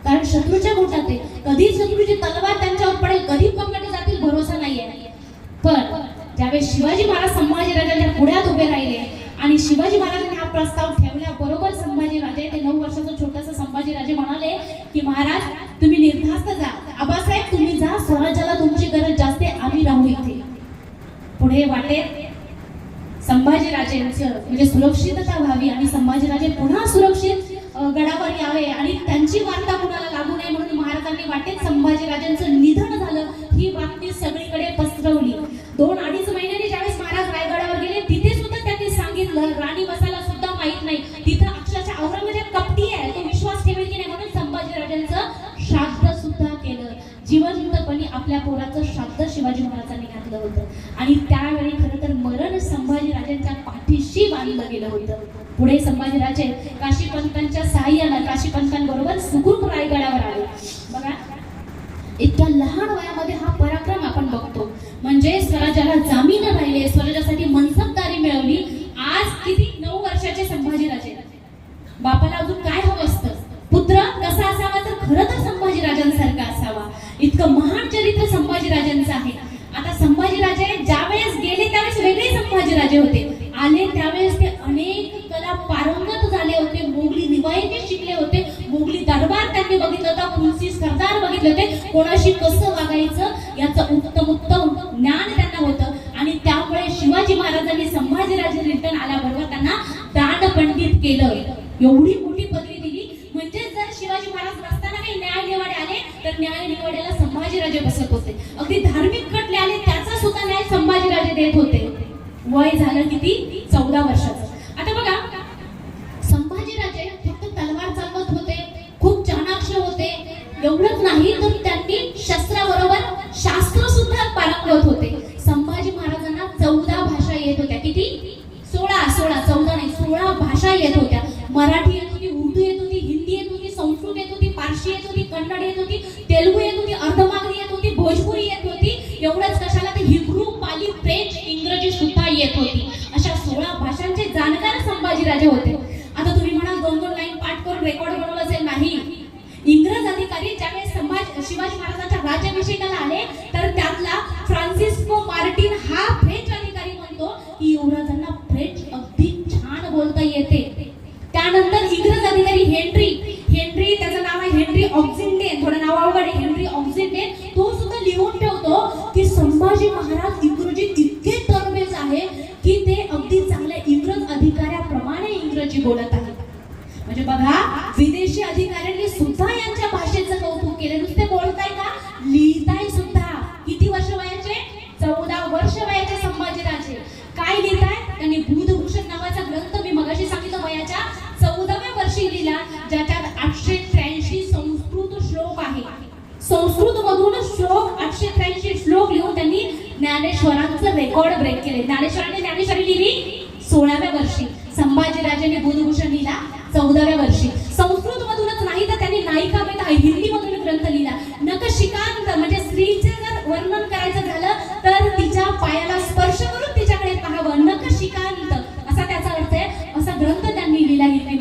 कारण शत्रूच्या गोटात आहे, कधी शत्रूची तलवार त्यांच्यावर पडेल, कधी पकडले जातील भरोसा नाहीये. पण ज्यावेळेस शिवाजी महाराज संभाजीराजांच्या पुढ्यात उभे राहिले आणि शिवाजी महाराजांनी हा प्रस्ताव ठेवल्याबरोबर संभाजीराजे, ते 9 वर्षाचा छोटासा संभाजीराजे म्हणाले की महाराज तुम्ही निर्धास्त जा, आबासाहेब तुम्ही जा, स्वराज्याला तुमची गरज जास्त आहे, आम्ही राहू इथे. पुढे वाटेत संभाजीराजेंचं म्हणजे सुरक्षितता व्हावी आणि संभाजीराजे पुन्हा सुरक्षित गडावर यावे आणि त्यांची वार्ता कुणाला लागू नये म्हणून महाराजांनी वाटेत संभाजीराजांचं निधन झालं ही बातमी सगळीकडे पसरवली. 2-2.5 महिन्यांनी ज्यावेळेस महाराज रायगडावर गेले तिथे सुद्धा त्यांनी सांगितलं, राणी बसायला सुद्धा माहित नाही, तिथं अक्षरशः औरंगजेब कपटी आहे, तो विश्वास ठेवेल की नाही म्हणून संभाजीराजांचं श्राद्ध सुद्धा केलं. जिवंतपणी आपल्या पोराचं श्राद्ध शिवाजी महाराजांनी घातलं होतं आणि त्यावेळी खरं तर मरण संभाजीराजांच्या पाठीशी बांधलं गेलं होतं. पुढे संभाजीराजे काशीपंतांच्या सहाय्यानं काशीपंतांबरोबर सुखरूप रायगडावर आले. बघा इतक्या लहान वयामध्ये हा पराक्रम आपण बघतो, म्हणजे स्वराज्याला जामीन राहिले, स्वराज्यासाठी मनसबदारी मिळवली. आज किती 9 वर्षाचे संभाजीराजे, बापाला अजून काय हवं असतं? पुत्र कसा असावा तर खरं तर संभाजीराजांसारखा असावा. इतकं महान चरित्र संभाजीराजांचं आहे. आता संभाजीराजे ज्यावेळेस गेले त्यावेळेस वेगळे संभाजीराजे होते, आले त्यावेळेस ते अनेक कला पारंगत झाले होते, मोगली रिवायती शिकले होते, मोगली दरबार त्यांनी बघितलं होतं, फुलसी सरदार बघितले होते, कोणाशी कसं वागायचं याचं उत्तम ज्ञान त्यांना होतं. आणि त्यामुळे शिवाजी महाराजांनी संभाजीराजे रिटर्न आल्याबरोबर त्यांना दानपंडित केलं, एवढी मोठी पदवी दिली. म्हणजे जर शिवाजी महाराज नसताना काही न्याय निवाडे आले तर न्याय निवाड्याला संभाजीराजे बसत होते, अगदी धार्मिक खटले आले त्याचा सुद्धा न्याय संभाजीराजे देत होते. वय झालं किती? 14 वर्षाचं. आता बघा संभाजीराजे फक्त तलवार चालवत होते, खूप चाणाक्ष होते, एवढंच नाही तर त्यांनी शस्त्राबरोबर शास्त्र सुद्धा पारंगत होते. संभाजी महाराजांना 14 भाषा येत होत्या. किती? 16 भाषा येत होत्या. मराठी येत होती, उर्दू येत होती, हिंदी येत होती, संस्कृत येत होती, पारशी येत होती, कन्नड येत होती, तेलुगू येत होती, अर्धमागधी येत होती, भोजपुरी येत होती. एवढंच कशाला तर हिब्रू, पाली, फ्रेंच, इंग्रजी सुद्धा येत होती. अशा 16 भाषांचे जाणकार संभाजीराजे होते. आता तुम्ही म्हणाल 2-2 लाईन पाठ करून रेकॉर्ड बनवलं असेल, नाही. इंग्रज अधिकारी ज्यावेळेस शिवाजी महाराजांच्या राज्याभिषेकाला आले तर त्यातला फ्रान्सिस्को मार्टिन हा फ्रेंच अधिकारी म्हणतो की युवराजांना फ्रेंच अगदी छान बोलता येते. त्यानंतर इंग्रज अधिकारी हेनरी त्याचं नाव आहे हेनरी ऑक्झिंडेन, थोडं नाव अवघड आहे, हेनरी ऑक्झिंडेन, तो सुद्धा लिहून ठेवतो की संभाजी महाराज इंग्रजीत इतके तरबेज आहे की ते अगदी चांगल्या इंग्रज अधिकाऱ्याप्रमाणे इंग्रजी बोलत आहेत. म्हणजे बघा विदेशी अधिकाऱ्यांनी सुद्धा यांच्या भाषेचं कौतुक केले. नुसते बोलताय का, लिहिताय सुद्धा. किती वर्ष वयाचे? 14 वर्ष वयाचे संभाजीराजे. काय लिहिताय? त्यांनी बुधभूषण नावाचा ग्रंथ मी मगाशी सांगितलं वयाच्या 14व्या वर्षी लिहिला, ज्याच्यात 883 संस्कृत श्लोक आहे. संस्कृत मधून श्लोक 883 श्लोक लिहून त्यांनी ज्ञानेश्वरांचं रेकॉर्ड ब्रेक केले. ज्ञानेश्वरांनी ज्ञानेश्वरी लिहिली 16व्या वर्षी. संभाजीराजांनी बुधभूषण लिहिला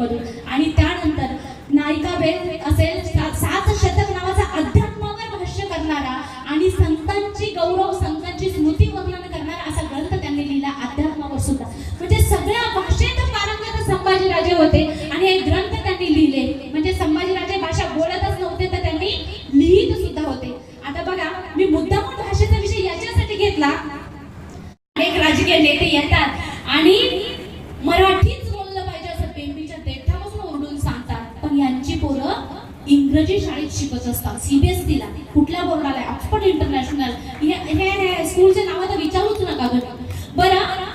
मधून. आणि त्यानंतर नायिका बेल असेल, सात शतक नावाचा अध्यात्मावर भाष्य करणारा आणि संतांची गौरव, संतांची स्मृती वर्णन करणारा असा ग्रंथ त्यांनी लिहिला अध्यात्मावर सुद्धा. म्हणजे सगळ्या भाषेत पारंगत संभाजीराजे होते आणि हे ग्रंथ त्यांनी लिहिले. म्हणजे संभाजीराजे भाषा बोलतच नव्हते तर त्यांनी लिहित सुद्धा होते. आता बघा, मी मुद्दामून भाषेचा विषय याच्यासाठी घेतला, एक राजकीय नेते येतात आणि मराठीच बोललं पाहिजे असं बेंबीच्या देठापासून ओरडून सांगतात, पण यांची पोरं इंग्रजी शाळेत शिकत असतात, सीबीएसईला, कुठल्या बोर्डाला, ऑक्सफर्ड इंटरनॅशनल, हे स्कूलचे नाव तर विचारूच नका बरं.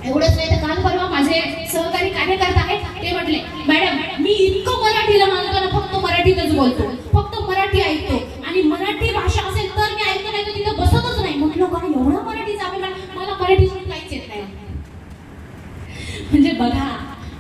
एवढंच नाही तर काल परवा माझे सहकारी कार्यकर्ता आहेत, ते म्हटले, मॅडम मी इतकं मराठीला मानतो ना, फक्त मराठीतच बोलतो, फक्त मराठी ऐकतो आणि मराठी भाषा असेल तर मी ऐकतो, नाही तर तिथं बसतच नाही. म्हटलं का एवढा मराठीचा अभिमान, मला मराठी काहीच येत नाही. म्हणजे बघा,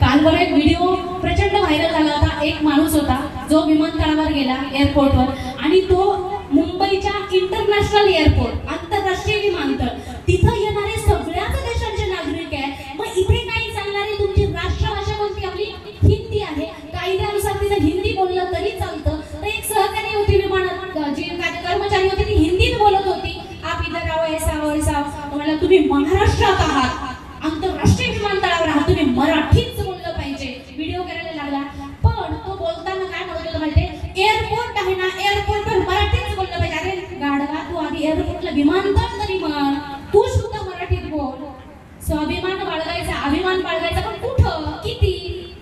काल बघा एक व्हिडिओ प्रचंड व्हायरल झाला होता. एक माणूस होता जो विमानतळावर गेला, एअरपोर्टवर, आणि तो मुंबईच्या इंटरनॅशनल एअरपोर्ट, आंतरराष्ट्रीय विमानतळ, तिथं येणारे सगळ्याच देशांचे नागरिक आहे. मग इथे काही चालणारी तुमची राष्ट्रभाषा कोणती? आपली हिंदी आहे. कायद्यानुसार तिथं हिंदी बोललं तरी चालतं. तर एक सहकारी होती विमानात, जी कर्मचारी होती ती हिंदीत बोलत होती. आप इधर आओ, ऐसा वैसा. मला तुम्ही महाराष्ट्रात आहात, आंतरराष्ट्रीय विमानतळावर आहात, तुम्ही मराठीच बोललं पाहिजे. व्हिडिओ करायला लागला, पण तो बोलताना काय म्हणत होता माहितीये? एअरपोर्ट आहे ना, एअरपोर्टवर मराठीच बोललं पाहिजे. अरे गाढवा, तू आधी एअरपोर्टला विमानतळ तरी म्हण, तू सुद्धा मराठीत बोल. स्वाभिमान बाळगायचा, अभिमान बाळगायचा, पण कुठं, किती,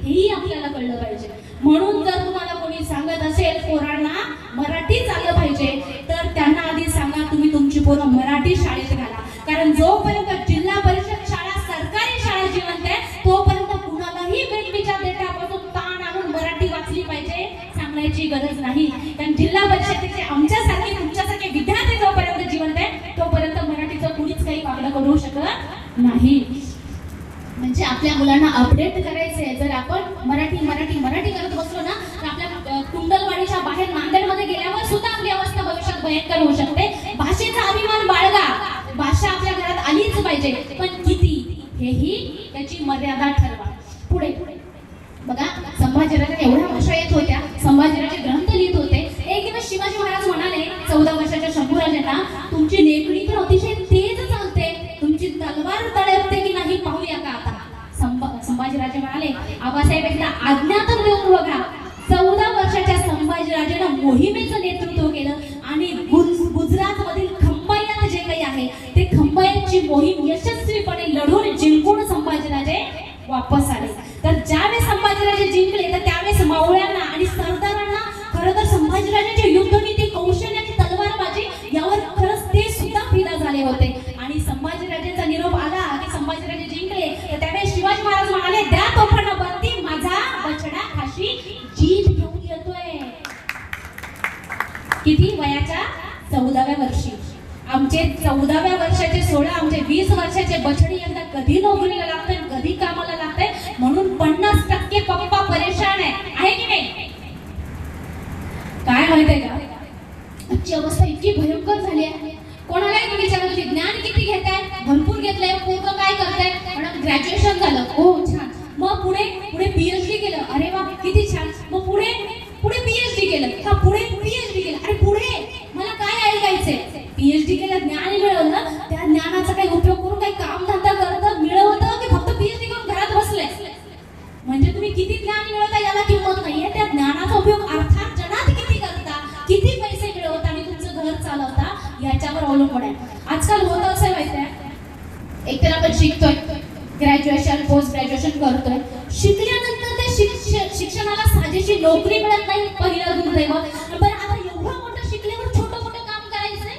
हेही आपल्याला कळलं पाहिजे. म्हणून जर तुम्हाला कोणी सांगत असेल पोरांना मराठीच आलं पाहिजे, तर त्यांना आधी सांगा तुम्ही तुमची पोरं मराठी शाळेत घाला. कारण जोपर्यंत जिल्हा परिषद शाळा, सरकारी शाळा जिवंत आहे, तोपर्यंत कुणालाही बेंबीच्या देठापासून ताण आणून मराठी वाचली पाहिजे सांगण्याची गरज नाही. कारण जिल्हा परिषदेचे आमच्यासारखे, तुमच्यासारखे विद्यार्थी जोपर्यंत जिवंत आहे, तोपर्यंत मराठीचं कुणीच काही वागणं करू शकत नाही. म्हणजे आपल्या मुलांना अपडेट करायचंय. जर आपण मराठी मराठी मराठी करत बसलो ना, तर आपल्या कुंडलवाडीच्या बाहेर नांदेडमध्ये गेल्यावर सुद्धा आपली अवस्था भविष्यात भयंकर होऊ शकते. भाषेचा अभिमान बाळगा, भाषा आपल्या घरात आलीच पाहिजे, पण किती, हेही त्याची मर्यादा ठरवा. पुढे बघा, संभाजीराजांना एवढ्या भाषा येत होत्या, संभाजीराजे ग्रंथ लिहित होते. एक दिवस शिवाजी महाराज म्हणाले 14 वर्षाच्या शंभूराजांना, तुमची लेखणी तर अतिशय तेज चालते, तुमची तलवार तळपते की नाही पाहूया का आता. संभाजीराजे म्हणाले, आबासाहेब एकदा आज्ञा तर देऊन बघा. 14 वर्षाच्या संभाजीराजांना मोहिमेचं नेतृत्व केलं आणि गुजरात मधील खंबायत जे काही आहे ते खंबायतची मोहीम यशस्वीपणे लढून जिंकून संभाजीराजे वापस आले. तर ज्यावेळेस संभाजीराजे जिंकले, तर त्यावेळेस मावळ्यांना आणि सरदारांना खरं तर संभाजीराजांची युद्धनीती, कौशल्य आणि तलवारबाजी यावर खरंच ते सुद्धा फिदा झाले होते. आणि संभाजीराजेंचा निरोप आला की संभाजीराजे जिंकले, तर त्यावेळेस शिवाजी महाराज म्हणाले, द्या तोफांना बंदी, माझा बछडा खाशी जीत घेऊन येतोय. किती वयाच्या 14व्या वर्षी. आमचे 14व्या वर्षाचे 16, आमचे 20 वर्षाचे बछडी यंदा कधी नोकरीला लागतंय, कधी कामाला लागतंय, म्हणून 50% पप्पा परेशान आहे की नाही? काय माहितीये का, आजची अवस्था इतकी भयंकर झाली आहे. कोणालाही तुम्ही विचारा, तुम्ही ज्ञान किती घेताय? भरपूर घेतलंय. पूर्ण काय करताय? म्हणून ग्रॅज्युएशन झालं, हो छान. मग पुढे पीएचडी केलं, अरे वा किती छान. मग पुढे पीएचडी केलं, हा पुढे पीएचडी केलं, अरे पुढे मला काय ऐकायचंय? पीएचडी केलं, ज्ञान मिळवलं, त्या ज्ञानाचा काही उपयोग करून काही काम धंदा करत मिळवतं की फक्त पीएचडी करून घरात बसले? म्हणजे तुम्ही किती ज्ञान मिळवता याला किंमत नाहीये. त्या ज्ञानाचा उपयोग अर्थात जनात किती करता, किती पैसे मिळवता आणि तुमचं घर चालवता याच्यावर अवलंबून आहे. आजकाल होतं असं माहितीये, एकतर आपण शिकतोय, ग्रॅज्युएशन पोस्ट ग्रॅज्युएशन करतोय, शिकल्यानंतर ते शिक्षणाला साजेशी नोकरी मिळत नाही, पहिलं दुर्दैव. पण आता एवढं मोठं शिकल्यावर छोटं मोठं काम करायचंय,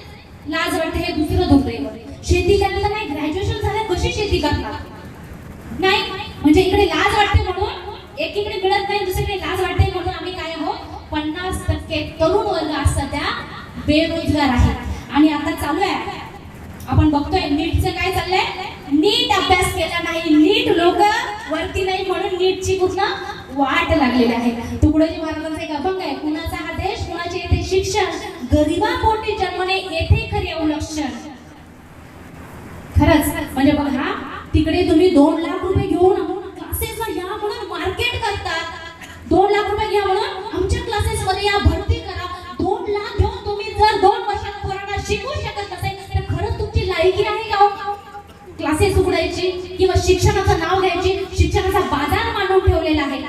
लाज वाटते, हे दुसरं दुर्दैव. शेती करायला नाही, ग्रॅज्युएशन झालं कशी शेती करणार नाही. म्हणजे इकडे लाज वाटते म्हणून एकीकडे मिळत नाही, दुसरीकडे लाज वाटते म्हणून आम्ही काय आहोत, 50% तरुण वर्ग आज सध्या बेरोजगार आहे. आणि आता चालू आहे, आपण बघतोय नीटचं काय चाललंय, नीट अभ्यास केला नाही, नीट लोक वरती नाही म्हणून नीटची कुठला वाट लागलेली आहे. तुकडोजी महाराजांचा एक अभंग आहे, कुणाचा हा देश कुणाचे येथे शिक्षण, गरिबापोटी जन्मने येथे खरे अवलक्षण. खरंच म्हणजे बघा, तिकडे तुम्ही 2 लाख रुपये घेऊन क्लासेसला या म्हणून मार्क टार्गेट करतात. 2 लाख रुपये घ्या म्हणून आमच्या क्लासेसमध्ये या, भरती करा. 2 लाख घेऊन तुम्ही जर 2 वर्षात पोरांना शिकवू शकत नसेल तर खरंच तुमची लायकी आहे का हो? क्लासेस उघडायची किंवा शिक्षणाचं नाव घ्यायची, शिक्षणाचा बाजार मांडून ठेवलेला आहे.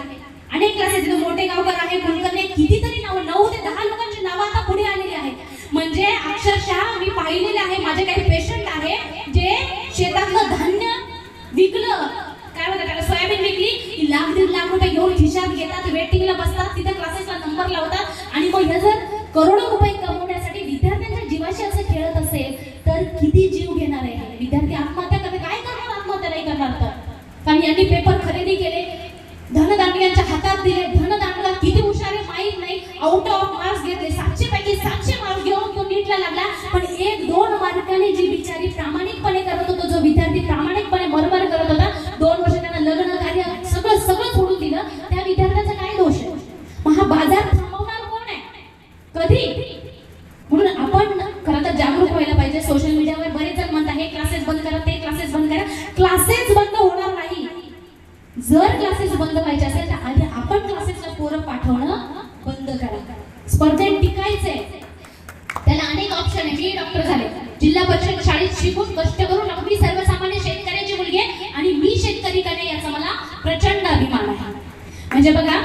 अनेक क्लासेस, मोठे गावकर आहे, कुलकर्णी, कितीतरी नाव, 9 ते 10 लोकांची नावं आता पुढे आलेली आहेत. म्हणजे अक्षरशः मी पाहिलेले आहे, माझे काही पेशंट आहे जे शेतातलं धान्य विकलं, काय म्हणतात त्याला, सोयाबीन विकली की 1-1.5 लाख रुपये घेऊन खिशात घेतात, वेटिंगला बसतात, तिथे क्लासेसला नंबर लावतात. आणि मग हे जर करोडो रुपये कमवण्यासाठी विद्यार्थ्यांच्या जीवाशी असं खेळत असेल तर किती जीव घेणार आहे विद्यार्थी? आत्महत्या करते, काय करणार? आत्महत्या नाही करणार तर. कारण यांनी पेपर खरेदी केले, धनदांडग्यांच्या हातात दिले, धनदांडगा किती हुशार आहे माहीत नाही, आउट ऑफ मार्क्स घेतले, 700 पैकी 700 मार्क्स घेऊन तो नीटला लागला. पण 1-2 मार्काने जी बिचारी प्रामाणिकपणे करत होतो, जो विद्यार्थी प्रामाणिकपणे बरोबर करत होता, 2 वर्ष त्यांना लग्न कार्य सगळं सोडून दिलं, त्या विद्यार्थ्याचा काय दोष आहे? मग हा बाजार थांबवणार कोण आहे? कधी? म्हणून आपण खरं तर जागरूक व्हायला पाहिजे. सोशल मीडियावर बरेच जण म्हणतात हे क्लासेस बंद करा, ते क्लासेस बंद करा. क्लासेस बंद होणार नाही. जर क्लासेस बंद व्हायचे असेल तर आधी आपण क्लासेसला पोरं पाठवणं बंद करा. स्पर्धेत टिकायचंय त्याला अनेक ऑप्शन आहे. मी डॉक्टर झाले, जिल्हा परिषद शाळेत शिकून कष्ट करून अगदी सर्वसामान्य शेतकऱ्याची मुलगी आहे आणि मी शेतकरी करणे याचा मला प्रचंड अभिमान आहे. म्हणजे बघा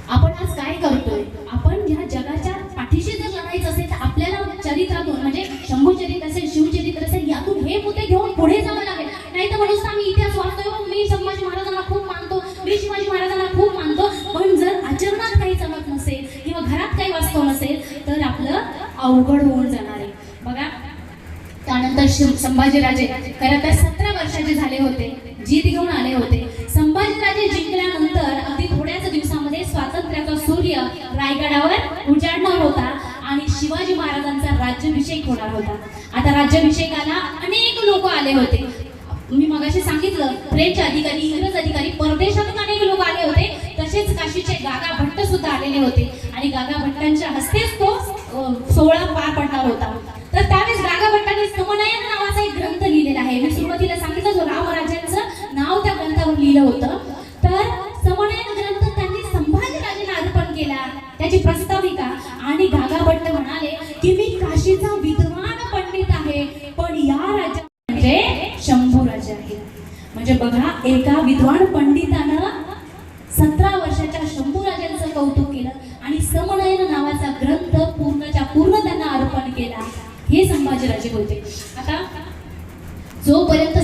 आपण आज काय करतोय, आपण ह्या जगाच्या पाठीशी जर लढायचं असेल तर आपल्याला चरित्रातून, म्हणजे शंभू चरित्र असेल, शिवचरित्र असेल, यातून हे मुद्दे घेऊन पुढे जावं लागेल. नाही तर म्हणून आम्ही इतिहास वाचतोय, मी संभाजी महाराजांना खूप मानतो, मी शिवाजी महाराजांना खूप मानतो, पण जर आचरणात काही जमत नसेल किंवा घरात काही वास्तव नसेल तर आपलं अवघड होऊन जाणार आहे. बघा त्यानंतर संभाजीराजे खरं तर 17 वर्षाचे झाले होते, जीत घेऊन आले होते. संभाजीराजे जिंकल्यानंतर अगदी थोड्याच दिवसामध्ये स्वातंत्र्याचा सूर्य रायगडावर उजाडणार होता आणि शिवाजी महाराजांचा राज्याभिषेक होणार होता. आता राज्याभिषेकाला अनेक लोक आले होते. मी मगाशी सांगितलं फ्रेंच अधिकारी, इंग्रज अधिकारी, परदेशातून अनेक लोक आले होते. तसेच काशीचे गागा भट्ट सुद्धा आलेले होते आणि गागा भट्टांच्या हस्तेच तो सोहळा पार पडणार होता. तर त्यावेळेस गागा भट्टांनी समनयन नावाचा एक ग्रंथ लिहिलेला आहे. मी सुरुवातीला सांगितलं जो रामराजांचं नाव त्या ग्रंथावर लिहिलं होतं. तर समनयन ग्रंथ त्यांनी संभाजीराजेंना अर्पण केला, त्याची प्रस्ताविका. आणि गागा भट्ट म्हणाले की मी काशीचा विद्वान पंडित आहे, पण या राज्यात म्हणजे शंभू राजा आहे. म्हणजे बघा एका विद्वान पंडितानं 17 वर्षाच्या शंभू राजांचं कौतुक केलं आणि समनयन नावाचा ग्रंथ पूर्णच्या पूर्ण त्यांना अर्पण केला. हे संभाजीराजे होते. आता जोपर्यंत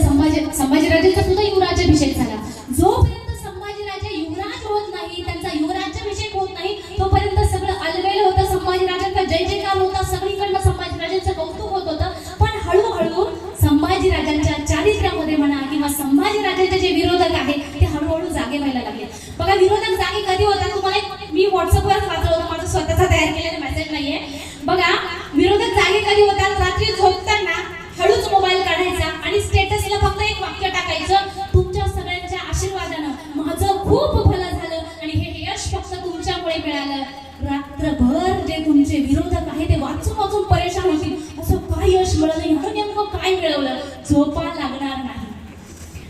संभाजीराजेचा सुद्धा युवराजाभिषेक झाला, जोपर्यंत संभाजीराजे युवराज होत नाही, त्यांचा युवराजाभिषेक होत नाही, तोपर्यंत सगळं अलबेल होतं. संभाजीराजांचा जय जयकार होता, सगळीकडनं संभाजीराजांचं कौतुक होत होतं. पण हळूहळू संभाजीराजांच्या चारित्र्यामध्ये म्हणा किंवा संभाजीराजांचे जे विरोधक आहेत ते हळूहळू जागे व्हायला लागले. बघा विरोधक जागे कधी होतात तुम्हाला मी व्हॉट्सअपवर वाचलं होतं, माझं स्वतःचा तयार केलेला मेसेज नाहीये. बघा विरोधक जागे कधी होतात, रात्री झोपताना हळूच मोबाईल काढायचा आणि स्टेटसला फक्त एक वाक्य टाकायचं, तुमच्या सगळ्यांच्या आशीर्वादानं माझं खूप भलं झालं आणि हे यश फक्त तुमच्यामुळे मिळालं. रात्रभर जे तुमचे विरोधक आहे ते वाचून वाचून परेशान होतील, असं काय यश मिळालं, ह्यानं नेमकं काय मिळवलं, झोपा लागणार नाही.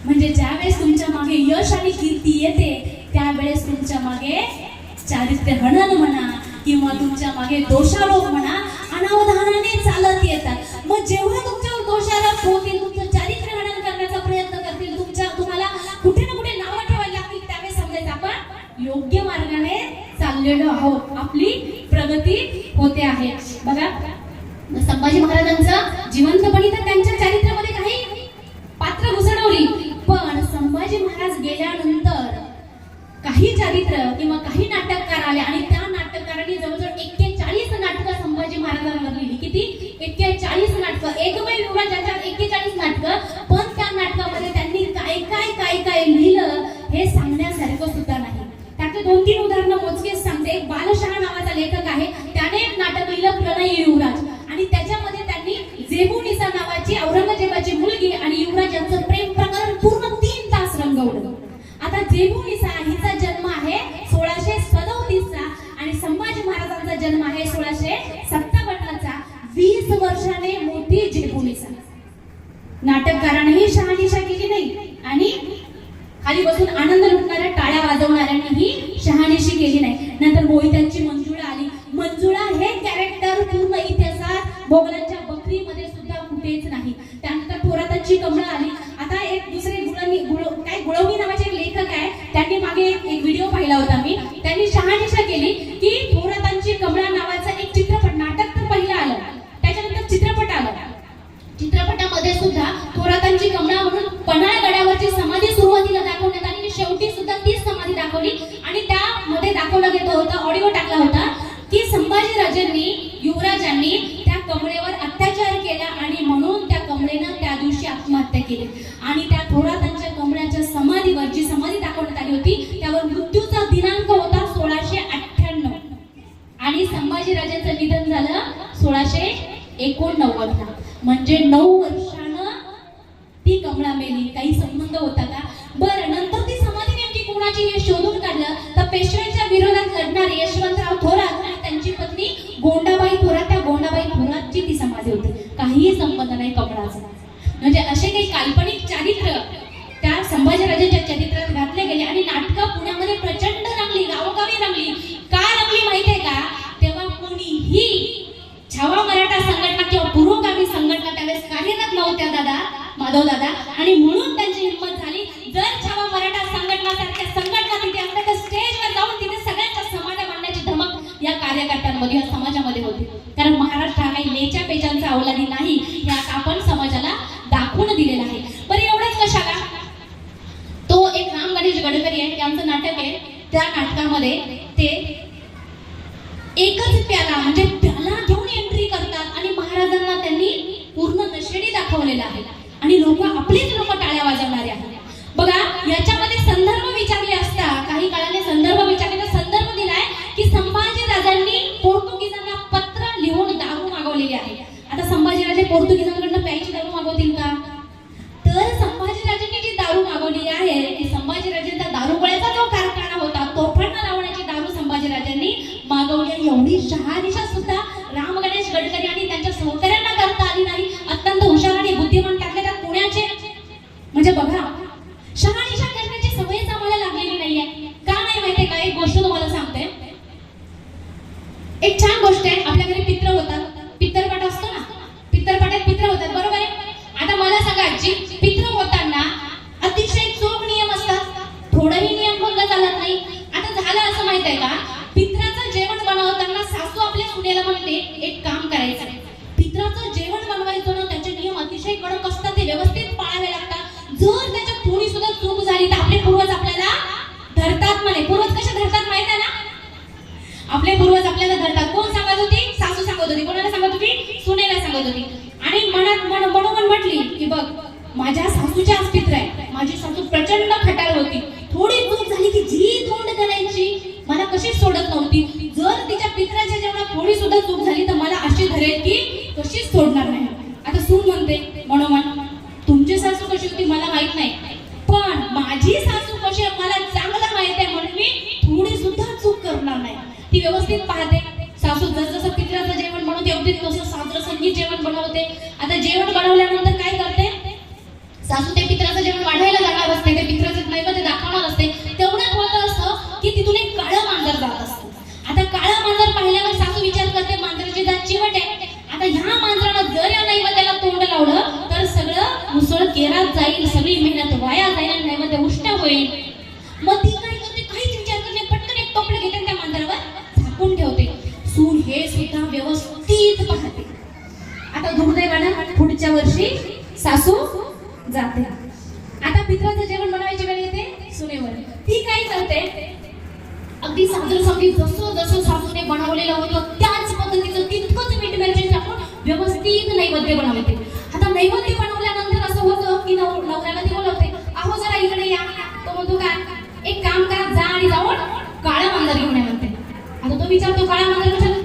म्हणजे ज्यावेळेस तुमच्या मागे यश आणि कीर्ती येते त्यावेळेस तुमच्या मागे चारित्र्य हनन म्हणा किंवा तुमच्या मागे दोषारोप म्हणा अनावधानाने चालत येतात. मग जेव्हा तुमच्यावर दोषारोप होतील, तुमचं चारित्र्य हनन करण्याचा प्रयत्न करतील, तुम्हाला कुठे ना कुठे नावं ठेवायला लागतील, त्यावेळेस समजायचं आपण योग्य मार्गाने चाललेलो आहोत, आपली प्रगती होते आहे. बघा संभाजी महाराजांचं जिवंतपणी तर त्यांच्या चारित्र्यामध्ये काही पात्र घुसडवली, पण संभाजी महाराज गेल्यानंतर काही चारित्र किंवा काही नाटककार आले आणि त्या नाटककारांनी जवळजवळ 41 नाटकं संभाजी महाराजांवर लिहिली. किती? 41 नाटकं. एकमेव युवराज ज्याच्यात 41 नाटकं. पण त्या नाटकामध्ये त्यांनी काय लिहिलं हे सांगण्यासारखं सुद्धा नाही. त्याचे 2-3 उदाहरणं मोजकेच सांगते. एक बालशहा नावाचा लेखक आहे, त्याने एक नाटक लिहिलं प्रणय युवराज आणि त्याच्यामध्ये त्यांनी जेबुनिसा नावाची औरंगजेबाची मुलगी आणि युवराज यांचं प्रेम प्रकरण पूर्ण 3 तास रंगवलं. आता जेबुनिसा हिचा जन्म आहे 1637चा आणि संभाजी महाराजांचा जन्म आहे 1657चा. 20 वर्षाने मोठी जेबुनिसा. नाटककारांनीही शहानिशा केली नाही आणि खाली बसून आनंद लुटणाऱ्या टाळ्या वाजवणाऱ्यांनीही शहानिशी केली नाही. नंतर मोहित्यांची मंजुळा आली. मंजुळा हे कॅरेक्टर पूर्ण इतिहासात मोगलांच्या बकरीमध्ये सुद्धा कुठेच नाही. त्यानंतर थोरातांची कमळा आली. आता एक दुसरे गुळवणी नावाचे एक लेखक आहे, त्यांनी मागे एक व्हिडिओ पाहिला होता मी. त्यांनी शहानिशा केली की थोरातांची कमळा नावाचा एक चित्रपट, नाटक तर पहिलं आलं, त्याच्यानंतर चित्रपट आलं. चित्रपटामध्ये सुद्धा थोरातांची कमळा म्हणून पन्हाळ गडावरची समाधी सुरुवातीला दाखवण्यात आली आणि शेवटी सुद्धा तीच समाधी दाखवली. आणि त्यामध्ये दाखवलं गेलं होतं, ऑडिओ टाकला होता की संभाजीराजांनी, युवराजांनी त्या कमळेवर अत्याचार केला आणि म्हणून त्या कमळेनं त्या दिवशी आत्महत्या केली. आणि त्या थोरातांच्या कमळाच्या समाधीवर जी समाधी दाखवण्यात आली होती त्यावर मृत्यूचा दिनांक होता 1698 आणि संभाजीराजांचं निधन झालं 1689. म्हणजे 9 वर्षानं ती कमळा मेली. काही संबंध होता का? बरं, नंतर ती समाधी नेमकी कोणाची हे शोधून काढलं तर पेशव्यांच्या विरोधात लढणारे यशवंतराव थोरात आणि त्यांची पत्नी गोंडाबाई थोरात, त्या गोंडाबाई थोरातची ती समाधी होती. काहीही संबंध नाही कमळाचा. म्हणजे असे काही काल्पनिक चारित्र्य त्या संभाजीराजांच्या चरित्रात घातले गेले आणि नाटकं पुण्यामध्ये प्रचंड रंगली, गावोगावी रंगली. का रंगली माहितीये का? तेव्हा कोणीही छावा मराठा संघटना किंवा पुरोगामी संघटना त्यावेळेस कार्यरत नव्हत्या माधव दादा, आणि म्हणून त्यांची हिंमत झाली. जर छावा मराठा संघटना सारख्या संघटना तिथे असल्या तर स्टेजवर जाऊन तिथे सगळ्यांच्या समाजा मांडण्याची धमक या कार्यकर्त्यांमध्ये, या समाजामध्ये होती. कारण महाराष्ट्र हा काही लेच्या पेचांचा अवलादी नाही, हे आता आपण समाजाला दाखवून दिलेलं आहे. पण एवढंच कशाला, तो एक राम गणेश गडकरी आहे, त्यांचं नाटक आहे. त्या नाटकामध्ये ते एकच प्याला म्हणजे प्याला घेऊन एंट्री करतात आणि महाराजांना त्यांनी पूर्ण नशेडी दाखवलेला आहे आणि लोक, आपलीच लोक टाळ्या वाजवणारे आहेत. बघा, याच्यामध्ये संदर्भ विचारले असता, काही काळाने संदर्भ विचारले तर संदर्भ दिलाय की संभाजीराजांनी पोर्तुगीजांना पत्र लिहून दारू मागवलेली आहे. आता संभाजीराजे पोर्तुगीजांकडून प्यायची दारू मागवतील का? तर संभाजीराजांनी जी दारू मागवलेली आहे ती संभाजीराजांचा दारुगोळ्याचा जो कारखाना होता, तोफांना लावण्याची दारू संभाजीराजांनी मागवली. एवढी शहानिशा सुद्धा राम गणेश गडकरी आणि त्यांच्या सहकाऱ्यांना करता आली नाही. अत्यंत हुशार आणि बुद्धिमान टाकले त्यात पुण्याचे. म्हणजे बघा, शहानिशा करण्याची सवयच आम्हाला लागलेली नाहीये. का नाही माहितीये का? एक गोष्ट तुम्हाला सांगते, एक छान गोष्ट आहे. आपल्या घरी पित्र होतात, पित्तरपाट असतो ना, पित्तरपाटात पित्र होतात, बरोबर आहे. आता मला सांगा आजी, पित्र होताना अतिशय चोख नियम असतात, थोडाही नियम भंग चालत नाही. आता झालं असं माहित आहे का, पित्राचं जेवण बनवताना सासू आपल्या सुनेला म्हणते एक काम करायचं, पित्राचं जेवण बनवायचं ना त्याचे नियम अतिशय कडक असतात, ते व्यवस्थित पाळावे लागतात. जर त्याच्यात थोडी सुद्धा चूक झाली तर आपले पूर्वज आपल्याला धरतात. म्हणे पूर्वज कशा धरतात माहित आहे ना? आपले पूर्वज आपल्याला धरतात. कोण सांगत होती? सासू सांगत होती. कोणाला सांगत होती? सुनेला सांगत होती. आणि मनात मनोमन म्हटली की बघ, माझ्या सासूच्या आज पित्र आहे, माझी सासू प्रचंड खटाळ होती, थोडी चूक झाली की जी तोंड करायची, मला कशीच सोडत नव्हती. जर तिच्या पित्राच्या जेवणात थोडी सुद्धा चूक झाली तर मला अशी धरेल की कशीच सोडणार नाही. आता सून म्हणते मनोमन, तुमची सासू कशी होती मला माहित नाही, पण माझी सासू कशी मला चांगलं माहित आहे, म्हणून मी थोडी सुद्धा चूक करणार नाही. ती व्यवस्थित पाहते. सासू जसं पित्राचं जेवण बनवते अगदी तसं साजरं संगीत जेवण बनवते. आता जेवण बनवल्यानंतर काय करते? सासू ते पित्राचं जेवण वाढायला जाणार असते, ते पित्राचं नैवेद्य दाखवणार असते. तेवढ्यात होत असतं की तिथून एक काळं मांजर जात असतं. आता काळं मांजर पाहिल्यावर सासू विचार करते, मांजराची जात चिवट आहे. आता ह्या मांजरानं जर या नैवेद्याला तोंड लावलं तर सगळं मुसळ केरात जाईल, सगळी मेहनत वाया जाईल आणि नैवेद्य उष्ट होईल. मग ती काय करते? काहीच विचार करते, पटकन एक टोपलं घेते त्या मांजरावर झाकून ठेवते. सून हे सुद्धा व्यवस्थित पाहते. आता दुर्दैवानं पुढच्या वर्षी सासू जाते. आता पित्राचं जेवण बनवायची वेळ येते सुनेवर. ती काय करते? अगदी साजरं संगीत जसं जसं सासूने बनवलेलं होतं त्याच पद्धतीचं तितकंच मीठ मिरची टाकून व्यवस्थित नैवेद्य बनवते. आता नैवेद्य बनवल्यानंतर असं होतं की नवऱ्याला ती बोलवते, अहो जरा इकडे या. तो म्हणतो काय? एक काम करा, जा आणि जाऊन काळा मांजर घेऊन या म्हणते. आता तो विचारतो काळा मांजर कशाला?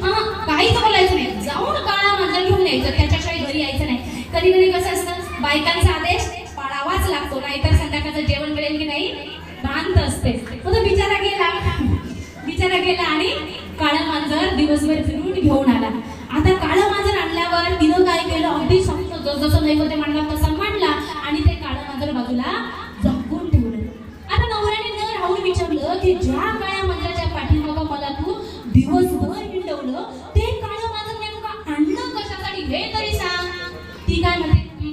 काहीच बोलायचं नाही, जाऊन काळा मांजर घेऊन यायचं, त्याच्याशिवाय घरी यायचं नाही. कधी कधी कसं असतं, बायकांचा आदेश पाळावाच लागतो, नाहीतर संध्याकाळचं जेवण मिळेल की नाही भांत असते. तो बिचारा गेला आणि काळा मांजर दिवसभर फिरून घेऊन आला. आता काळा मांजर आणल्यावर तिनं काय केलं? अगदी जसं नैवेद्य मांडला तसा मांडला आणि ते काळा मांजर बाजूला झाकून ठेवलं. आता नवऱ्याने न राहून विचारलं की ज्या काळ्या मंदिराच्या पाठीमागं मला तू दिवसभर हिंडवलं ते काळं माझं नेमकं आणलं कशासाठी हे तरी सांग. ती काय म्हणते,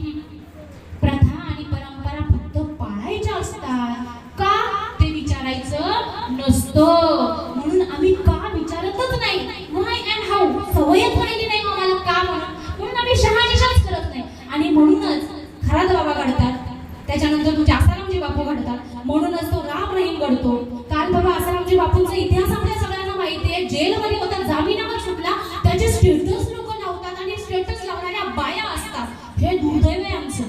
प्रथा आणि परंपरा फक्त पाळायच्या असतात का ते विचारायचं नसतं, म्हणून आम्ही का विचारतच नाही. व्हाय अँड हाऊ सवयच पडलेली नाही आम्हाला का म्हणून आम्ही शहानिशाच करत नाही. आणि म्हणूनच खरात बाबा घडतात, त्याच्यानंतर तुझे आसारामजी बापू घडतात, म्हणूनच तो राम रहीम घडतो. काल बाबा आसारामजी बापूंचा इतिहास आपल्या सगळ्यांना माहिती आहे. जेलमध्ये होता, जामिनावर सुटला, त्याचे स्टेटस लोक लावतात आणि स्टेटस लावणाऱ्या बाया असतात. हे दुर्दैव आहे आमचं,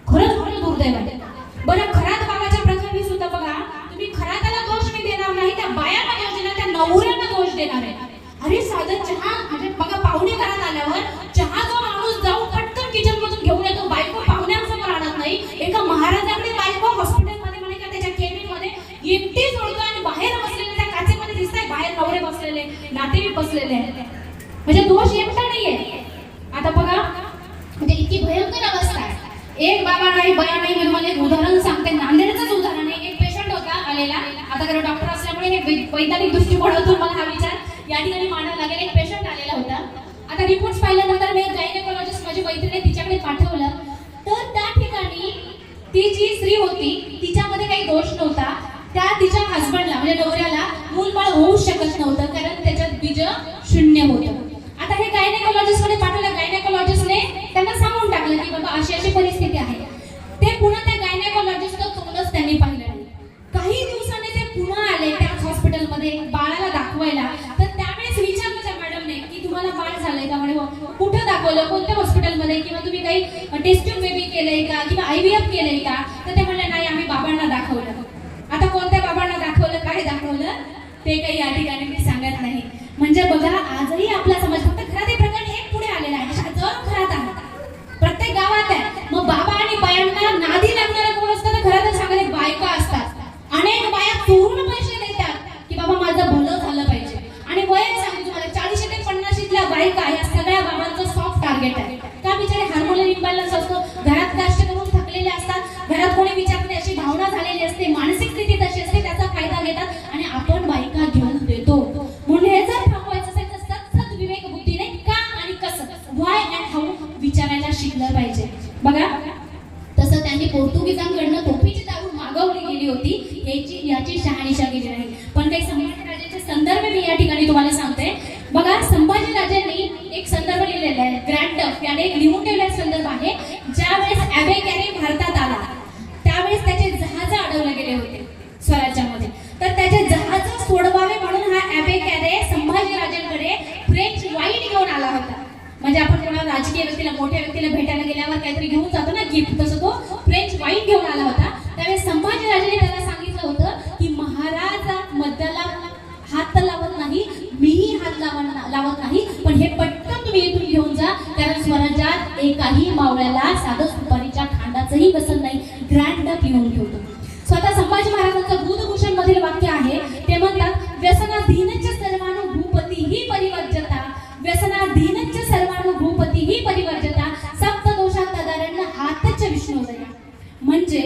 खरंच खरं दुर्दैव आहे. बरं खरात बाबाच्या प्रकरणी सुद्धा बघा, तुम्ही खराताला दोष मी देणार नाही, त्या बायांना दोष देणार, त्या नवऱ्यांना दोष देणार आहे. अरे साधं चहा म्हणजे बघा, पाहुणे घरात आल्यावर चहा जो माणूस जाऊन पटकन किचन मधून घेऊन येतो, बायको पाहुण्यांसमोर आणत नाही. एका महाराजाकडे बायको हॉस्पिटलमध्ये म्हणे का त्याच्या केबिन मध्ये एकटी सोडतो आणि बाहेर बसलेले त्या काचेमध्ये दिसताय बाहेर नवरे बसलेले, नातेवाईक बसलेले आहेत. म्हणजे दोष एकटा नाहीये. आता बघा म्हणजे इतकी भयंकर अवस्था आहे. एक बाबा नाही बया नाही. मी तुम्हाला एक उदाहरण सांगते, नांदेडचंच उदाहरण आहे. एक पेशंट होता आलेला, आता खरं डॉक्टर असल्यामुळे हे वैज्ञानिक दृष्टिकोनातून मला हा विचार या ठिकाणी मांडायला लागेल. एक पेशंट आलेला होता. आता रिपोर्ट्स पाहिल्यानंतर मी गायनेकोलॉजिस्ट माझी मैत्रिणी तिच्याकडे पाठवलं, तर त्या ठिकाणी ती जी स्त्री होती तिच्यामध्ये काही दोष नव्हता. त्या तिच्या हसबंडला म्हणजे नवऱ्याला मूलबाळ होऊ शकत नव्हतं, कारण त्याच्यात बीज शून्य होतं. आता हे गायनेकोलॉजिस्टकडे पाठवलं. गायनेकोलॉजिस्टने त्यांना सांगून टाकलं की बाबा अशी अशी परिस्थिती आहे. ते पुन्हा त्या गायनेकोलॉजिस्टचं तोंडच त्यांनी पाहिलं नाही. काही दिवसांनी ते पुन्हा आले त्याच हॉस्पिटलमध्ये बाळाला दाखवायला. तर त्यावेळेस विचारलं त्या मॅडमने की तुम्हाला बाळ झालंय का, म्हणे कुठं दाखवलं, कोणत्या हॉस्पिटलमध्ये, किंवा तुम्ही काही टेस्टिंग बेबी केलंय का किंवा IVF केलंय का. तर ते म्हणले नाही आम्ही बाबांना दाखवलं. आता कोणत्या बाबांना दाखवलं, काय दाखवलं ते काही या ठिकाणी मी सांगत नाही. म्हणजे बघा आजही आपला समाज फक्त खरात हे प्रकरण एक पुढे आलेला आहे. जर खरात आहे प्रत्येक गावात आहे. मग बाबा आणि बायांना नादी लागणारा कोण असतं तर खरात सांगणारे बायका असतात. अनेक बाया चोरून पैसे देतात की बाबा माझं भलं झालं पाहिजे. आणि वय सांगतो तुम्हाला 40 ते 50 बायका या सगळ्या बाबांचं सॉफ्ट टार्गेट आहे. का बिचारे हार्मोनल इम्बॅलन्स असतो, घरात कष्ट करून थकलेले असतात, घरात कोणी विचारत नाही अशी भावना झालेली असते, मानसिक स्थिती तशी असते, त्याचा फायदा घेतात आणि आपण बायका घेऊन देतो. म्हणून हे जर थांबवायचं असेल तर सतत विवेक बुद्धीने का आणि कसं, व्हाय अँड हाऊ विचारायला शिकलं पाहिजे. बघा तसं त्यांनी पोर्तुगीजांकडनं तोफीची दारू मागवली गेली होती, याची शहानिशा केली नाही. पण काही संभाजीराजेंचे संदर्भ मी या ठिकाणी तुम्हाला सांगते. बघा संभाजीराजेंनी एक संदर्भ लिहिलेला आहे, ग्रँड डफ याने एक लिहून ठेवलेला संदर्भ आहे. ज्यावेळेस ॲबे कॅरे भारतात आला त्यावेळेस त्याचे जहाज अडवले गेले होते स्वराज्यामध्ये. तर त्याचे जहाज सोडवावे म्हणून हा ॲबे कॅरे संभाजीराजेंकडे फ्रेंच वाईन घेऊन आला होता. म्हणजे आपण कोणा राजकीय व्यक्तीला मोठ्या व्यक्तीला भेटायला गेल्यावर काहीतरी घेऊन जातो ना गिफ्ट, तसं तो फ्रेंच वाईन घेऊन आला होता. त्यावेळेस संभाजीराजेने त्याला सांगितलं होतं की महाराज मद्याला हात लावत नाही, मीही हात लावत नाही, पण हे पटकन तुम्ही इथून घेऊन जा, कारण स्वराज्यात एकाही मावळ्याला साधं सुपारीच्या खांडाचंही व्यसन नाही. ग्रँड डफ लिहून ठेवतो. स्वतः संभाजी महाराजांचं बुधभूषण मधील वाक्य आहे, ते म्हणतात व्यसनाधीनच सर्वानुभूपती ही परिवर्जता, व्यसनाधीनच सर्वानुभूपती ही परिवर्जता, सप्तदोषात तदारण्य हातच विष्णुदया. म्हणजे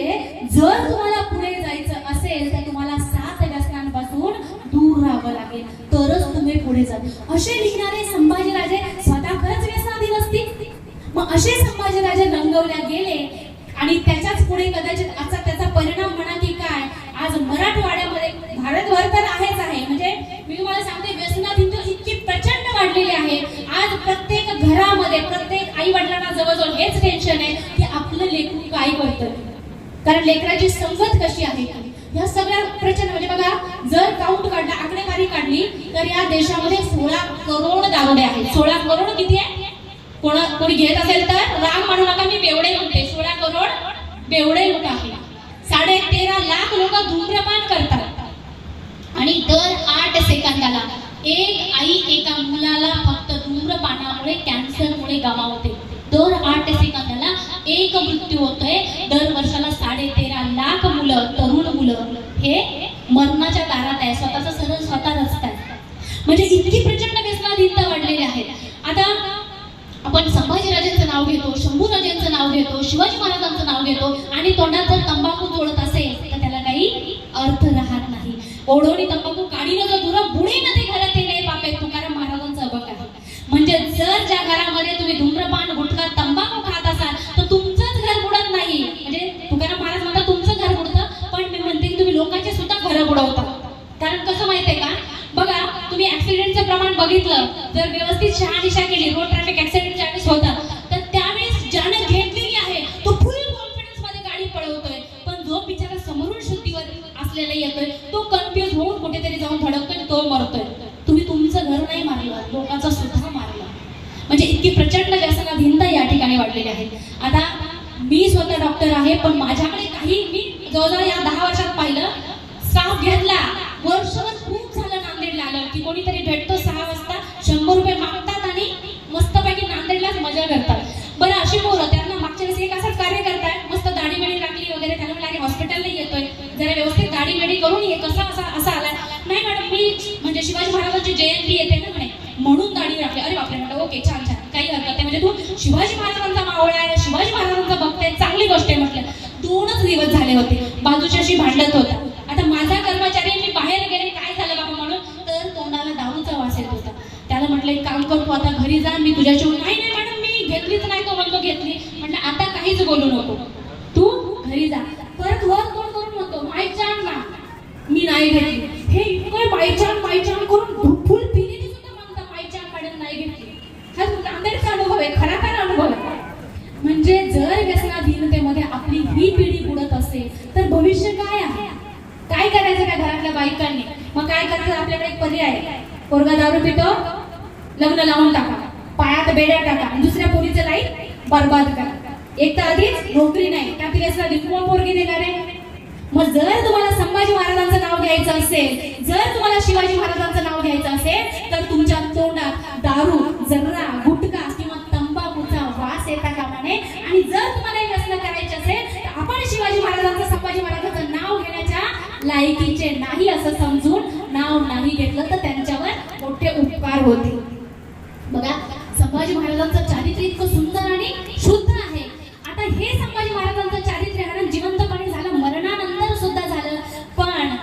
जर तुम्हाला पुढे जायचं असेल तर तुम्हाला 7 व्यसनांपासून दूर राहावं लागेल, तरच तुम्ही पुढे जाल. असे लिहिणारे संभाजीराजे स्वतः खरंच व्यसनाधीन असतील. मग असे संभाजीराजे रंगवल्या गेले आणि त्याच्याच पुढे कदाचित आजचा त्याचा परिणाम म्हणा की काय, आज मराठवाड्यामध्ये भारतभर तर आहेच आहे. म्हणजे मी तुम्हाला सांगते व्यसनाधीन इतकी प्रचंड वाढलेली आहे. आज प्रत्येक घरामध्ये प्रत्येक आई वडिलांना जवळजवळ हेच टेन्शन आहे की आपलं लेकरू काय करतं, कारण लेकराची संगत कशी आहे. या सगळ्या प्रचंड म्हणजे बघा जर काउंट काढला, आकडेवारी काढली तर या देशामध्ये 16 करोड दारुडे आहेत. 16 करोड किती आहे? कोणी घेत असेल तर राग मानू नका, मी बेवडे म्हणते. 16 करोड बेवडे लोक आहेत. 13.5 लाख लोक धूम्रपान करतात आणि दर 8 सेकंदाला एक आई एका मुलाला फक्त धूम्रपानामुळे कॅन्सरमुळे गमावते. दर 8 सेकंदाला एक मृत्यू होतोय. दर वर्षाला 13.5 लाख मुलं, तरुण मुलं हे मरणाच्या दारात आहे, स्वतःचा सरळ स्वतः रस्ता आहे. म्हणजे इतकी प्रचंड व्यसनाधीनता वाढलेली आहे. आता आपण संभाजीराजेंचं नाव घेतो, शंभूराजेंचं नाव घेतो, शिवाजी महाराजांचं नाव घेतो आणि तोंडात जर तंबाखू जोडत असेल तर त्याला काही अर्थ राहत नाही. ओढोनी तंबाखू काढीनं जो दूर बुडे न ते घरात येणे पापे तुकाराम महाराजांचा अभंग आहे. म्हणजे जर ज्या घरामध्ये तुम्ही धूम्रपान गुटखा तंबाखू खात असाल तर तुमचंच घर बुडत नाही. म्हणजे तुकाराम महाराज म्हणतात तुमचं घर बुडतं, पण मी म्हणते की तुम्ही लोकांचे सुद्धा घर बुडवता. कारण कसं माहितीये का, बघा तुम्ही ऍक्सिडेंटचं प्रमाण बघितलं, जर व्यवस्थित शहानिशा केली, रोड ट्रॅफिक ऍक्सिडेंट ज्यावेळेस होतात तर त्यावेळेस ज्याने घेतलेली आहे तो फुल कॉन्फिडन्स मध्ये गाडी पळवतोय, पण जो बिचारा समोरून शुद्धीवर असलेला येतोय तो कन्फ्युज होऊन कुठेतरी जाऊन धडकतोय, तो मरतोय. तुम्ही तुमचं घर नाही मारलं, लोकांचं सुद्धा मारलं. म्हणजे इतकी प्रचंड व्यसनाधीनता या ठिकाणी वाढलेली आहे. आता मी स्वतः डॉक्टर आहे, पण माझ्याकडे काही मी जवळजवळ या 10 वर्षात पाहिलं, स्टाफ घेतला, वर्षभर खूप झालं नांदेडला आलं की कोणीतरी भेटतो 6 वाजता 100 रुपये मागतात आणि मस्तपैकी नांदेडलाच मजा करतात. बरं अशी पोरं त्यांना मागच्या वेळेस एक असंच कार्य करताय, मस्त दाढी बिडी टाकली वगैरे, त्याला म्हटलं हॉस्पिटलला येतोय, जरा व्यवस्थित दाढी बिडी करून ये, कसा असा आलाय. नाही मॅडम मी म्हणजे शिवाजी महाराजांची जयंती येते ना म्हणे म्हणून दाढी राखली. अरे बापरे म्हटलं ओके छान छान, काही हरकत नाही, म्हणजे तू शिवाजी महाराजांचा मावळा आहे, शिवाजी महाराजांचा भक्त आहे, चांगली गोष्ट आहे म्हटलं. 2च दिवस झाले होते, बाजूच्याशी भांडत होता. आता माझा कर्मचारी मी बाहेर गेले, काय झालं बाबा म्हणून, तर तोंडाला दारूचा वास येत होता. त्याला म्हटलं एक काम कर, तू आता घरी जा, मी तुझ्याशिवाय. नाही नाही मॅडम मी घेतलीच नाही, तो म्हणतो घेतली. म्हटलं आता काहीच बोलू नको, तू घरी जा. परत वर कोण करून म्हणतो बायचान ना, मी नाही घेतली. हे इतकं बायचान करून फुल पिलेली सुद्धा म्हणता बायचान काढून नाही घेतली. हा नांदेडचा अनुभव आहे, खरा अनुभव आहे. म्हणजे जर व्यसनाधीनतेमध्ये आपली ही पिढी बुडत असेल तर भविष्य काय आहे? काय करायचं काय घरातल्या बायकांनी? मग काय करायचं, आपल्याकडे एक पर्याय आहे, पोरगा दारू पितो, लग्न लावून टाका, पायात बेड्या टाका, दुसऱ्या पोरीचं लाईफ बर्बाद करा. एक तर आधीच नोकरी नाही, त्या व्यसनाधी कोण पोरगी देणार आहे? मग जर तुम्हाला संभाजी महाराजांचं नाव घ्यायचं असेल, जर तुम्हाला शिवाजी महाराजांचं नाव घ्यायचं असेल तर तुमच्या तोंडात दारू, जर्रा, गुटखा किंवा तंबाखूचा वास येता कामा नये. आणि जर तुम्हाला हे व्यसन करायचे असेल तर आपण शिवाजी महाराजांचं, संभाजी महाराजांचं नाव घेण्याच्या लायकीचे नाही असं समजून नाव नाही घेतलं तर त्यांच्यावर मोठे उपकार होतील. बघा संभाजी महाराजांचं चारित्र्य इतकं सुंदर आणि शुद्ध आहे. आता हे संभाजी महाराजांचं चारित्र्य हनन जिवंतपणे झालं, मरणानंतर सुद्धा झालं, पण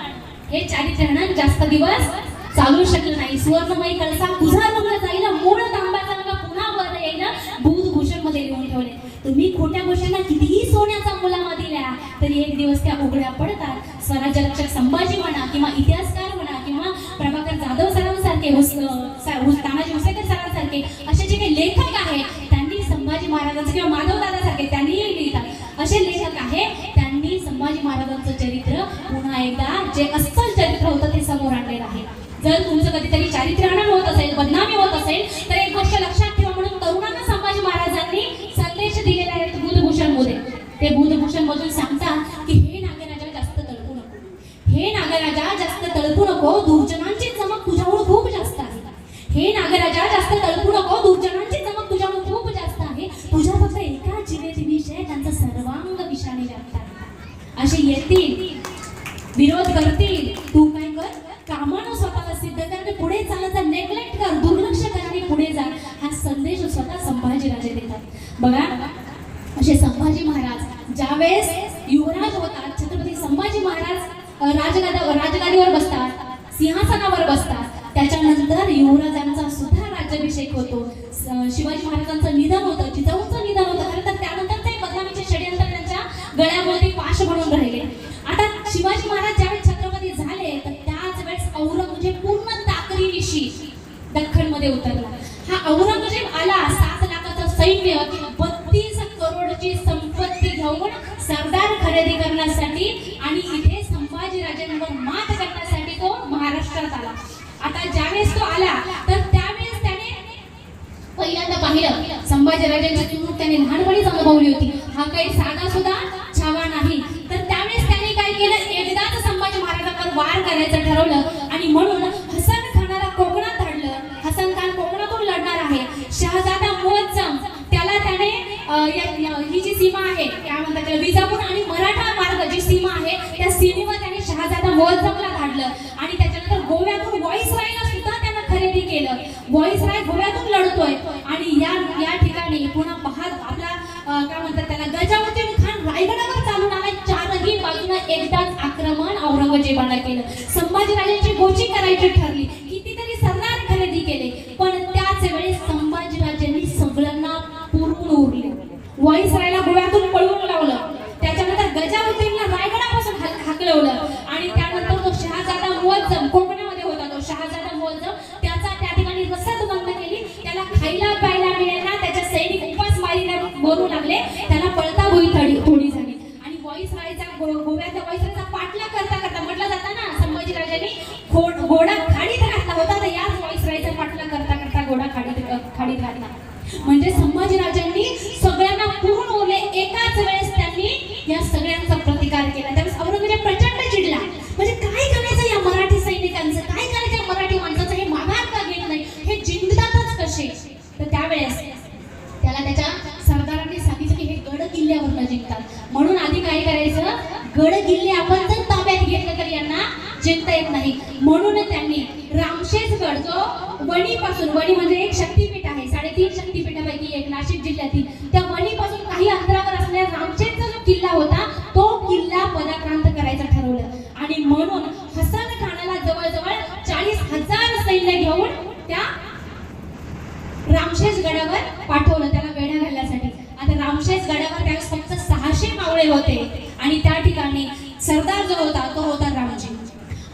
हे चारित्र्य हनन जास्त दिवस चालू शकलं नाही. सुवर्णमयी कळसा कुझारून जाईल, मूळ तांब्याचा रंग पुन्हा वर येईल, बुधभूषण मध्ये लिहून ठेवले. तुम्ही खोट्या गोष्टींना कितीही सोन्याचा मुलामा दिल्या तरी एक दिवस त्या उघड्या पडतात. स्वराज्य रक्षक संभाजी म्हणा किंवा इतिहासकार म्हणा किंवा प्रभाकर जाधव सरांसारखे, तानाजी हुसेकर सरांसारखे असे जे काही लेखक आहेत त्यांनी संभाजी महाराजांचं किंवा माधव दादासारखे त्यांनीही लिहितात असे लेखक आहे, त्यांनी संभाजी महाराजांचं चरित्र पुन्हा एकदा जे अस्सल चरित्र होतं ते समोर आणलेलं आहे. जर तुमचं कधीतरी चारित्र्यहनन होत असेल, बदनामी होत असेल तर एक गोष्ट लक्षात ठेवा, म्हणून तरुणांना संभाजी महाराजांनी संदेश दिलेले आहेत बुधभूषण मध्ये. ते बुधभूषण मधून सांगतात की हे नागराजा जास्त तळपू नको, हे नागराजा जास्त तळपू नको, दुर्जनांची चमक तुझ्यामुळे खूप जास्त आहे. हे नागराजा जास्त तळपू नको, दुर्जनांची चमक तुझ्यामुळे खूप जास्त आहे. तुझ्या फक्त एका जिवेचे विषय त्यांचा सर्वांग विषाने व्याप्त आहे. असे येतील, विरोध करतील, तू काय कर, कामानं स्वतःला सिद्ध कर, पुढे चालायचा नेग्लेक्ट कर, दुर्लक्ष कर आणि पुढे जा. हा संदेश स्वतः संभाजीराजे देतात. बघा असे संभाजी महाराज ज्यावेळेस युवराज होतात, छत्रपती संभाजी महाराज राजगादीवर बसतात, सिंहासनावर बसतात, त्याच्यानंतर युवराजांचा सुद्धा राज्याभिषेक होतो. शिवाजी महाराजांचं निधन होतं, जिजाऊंचं निधन होतं. खरं तर त्यानंतर ते बदनामीचे षडयंत्र त्यांच्या गळ्याभोवती पाश म्हणून राहिले. आता शिवाजी महाराज ज्यावेळेस छत्रपती झाले तर त्याच वेळेस औरंगजेब पूर्ण ताकदीनिशी दख्खन मध्ये उतरला. हा औरंगजेब आला 7 लाखाचं सैन्य, 32 करोडची संपत्ती घेऊन सरदार खरेदी करण्यासाठी आणि इथे संभाजीराजांवर मात करण्यासाठी तो महाराष्ट्रात आला. आता ज्यावेळेस तो आला तर त्यावेळेस त्याने पहिल्यांदा पाहिलं संभाजीराजांची चूक त्याने लहानपणीच अनुभवली होती. हा काही साधा सुद्धा छावा नाही. तर त्यावेळेस त्याने काय केलं, एकदाच संभाजी महाराजांवर वार करायचं ठरवलं आणि म्हणून हसन खानाला कोकणात धाडलं. हसन खान कोकणातून लढणार आहे. शहाजादा मुअज्जम त्याला त्याने ही जी सीमा आहे काय म्हणतात विजापूर आणि मराठा मार्ग जी सीमा आहे त्या सीमेवर त्याने शहाजादा मुअज्जमला धाडलं आणि त्याच्यानंतर गोव्यातून व्हॉइसरायला सुद्धा त्यानं खरेदी केलं. व्हॉइसराय गोव्यातून लढतोय आणि या ठिकाणी पुन्हा आपला काय म्हणतात त्याला गजावुद्दीन खान रायगडावर चालून आला. 4ही बाजूने एकदाच आक्रमण औरंगजेबाने केलं. संभाजीराजांची गोची करायची ठरली, कितीतरी सरदार खरेदी केले, पण त्याच वेळेस संभाजीराजांनी सगळ्यांना पुरून उरले. व्हाईसरायला गोव्यातून पळवून लावलं, त्याच्यानंतर गजावतींना रायगडापासून हाकलवलं आणि त्यानंतर तो शहाजादा मुअज्जम कोकणामध्ये होता, तो शहाजादा मुअज्जम त्याचा त्या ठिकाणी रसद बंद केली, त्याला खायला प्यायला मिळेना, त्याच्या सैनिक उपासमारीला बोलू लागले, त्याला पळता भुई थोडी झाली आणि व्हाईसरायचा गोव्याच्या व्हाईसरायचा पाठलाग करता करता म्हटलं जातं ना, संभाजीराजांनी घोडा खाडीत घातला होता, तर याच व्हाईसरायचा पाठलाग करता करता घोडा खाडीत घातला. म्हणजे संभाजीराजांनी सगळ्यांना पुरून उरले. एकाच वेळेस त्यांनी या सगळ्यांचा प्रतिकार केला. त्यावेळेस औरंगजेब प्रचंड चिडला, म्हणजे काय करायचं या मराठी सैनिकांचं, काय करायचं या मराठी माणसाचं, हे माघार का घेत नाही, हे जिंकतातच कसे. तर त्यावेळेस त्याला त्याच्या सरदारांनी सांगितलं की हे गड किल्ल्यावरनं जिंकतात, म्हणून आधी काय करायचं, गड किल्ले आपण जर ताब्यात घेतलं तर यांना जिंकता येत नाही. म्हणून त्यांनी रामशेजगड जो वणीपासून, वणी म्हणजे एक शक्तीपीठ आहे, 3.5 शक्तीपीठापैकी एक नाशिक जिल्ह्यातील, त्या वणीपासून काही अंतरावर असलेला रामशेजचा जो किल्ला होता तो किल्ला पराक्रांत करायचं ठरवलं आणि म्हणून हसन खानाला जवळजवळ 40,000 सैन्य घेऊन त्या रामशेज गडावर पाठवलं, त्याला वेढा घालण्यासाठी. आता रामशेज गडावर त्यावेळेस फक्त 600 मावळे होते आणि त्या ठिकाणी सरदार जो होता तो होता रामजी.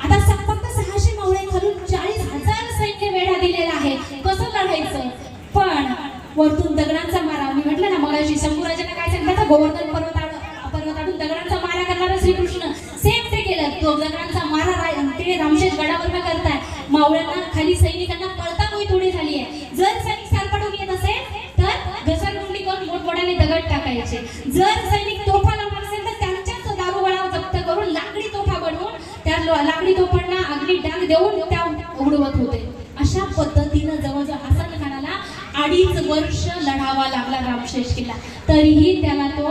आता फक्त 600 मावळे घालून 40,000 सैन्य वेढा दिलेला आहे, कसं लढायचं. पण वरतून दगडांचा मारा, मी म्हटलं ना मगाशी शंभूराजांना काय सांगितलं, गोवर्धन पर्वतावरून दगडांचा मारा करणारा श्रीकृष्ण, सेम ते केलं. तो दगडांचा मारा ते रामशेज गडावर न करताय मावळ्यांना खाली सैनिकांना पळता भुई थोडी झाली आहे. जर सैनिक सारपाडून येत असेल तर घसरगुंडी करून मोठमोठ्याने दगड टाकायचे, जर सैनिक तोफा लावणार असेल तर त्यांच्याच दारुगोळा जप्त करून लाकडी तोफा बनवून त्या लाकडी तोफांना अग्नी डाग देऊन त्या उडवत होते. अशा पद्धतीनं जवळजवळ हसन खानाला 2.5 वर्ष लढावा लागला रामशेज किल्ला, तरीही त्याला तो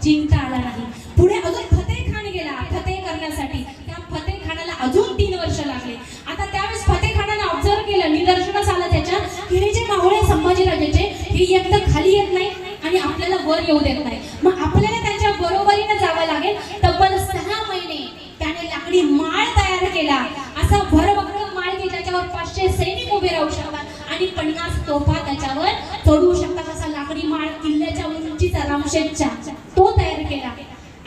जिंकता आला नाही. पुढे अजून फतेह खान गेला फतेह करण्यासाठी, त्या फतेह खानाला अजून 3 वर्ष लागले. आता त्यावेळेस फतेह खानाने ऑब्झर्व केलं, निदर्शनास आलं त्याच्या की हे जे मावळे संभाजीराजाचे हे एक तर खाली येत नाही आणि आपल्याला वर येऊ देत नाही, मग आपल्याला त्यांच्या बरोबरीने जावं लागेल. तब्बल 6 महिने त्याने लाकडी माळ तयार केला, असा भरभक्कम माळ की ज्याच्यावर 500 सैनिक उभे राहू शकतात आणि 50 तोफा त्याच्यावर चढवू शकतात, असा लाकडी माळ किल्ल्याच्या उंचीचा रामशेजचा तो तयार केला.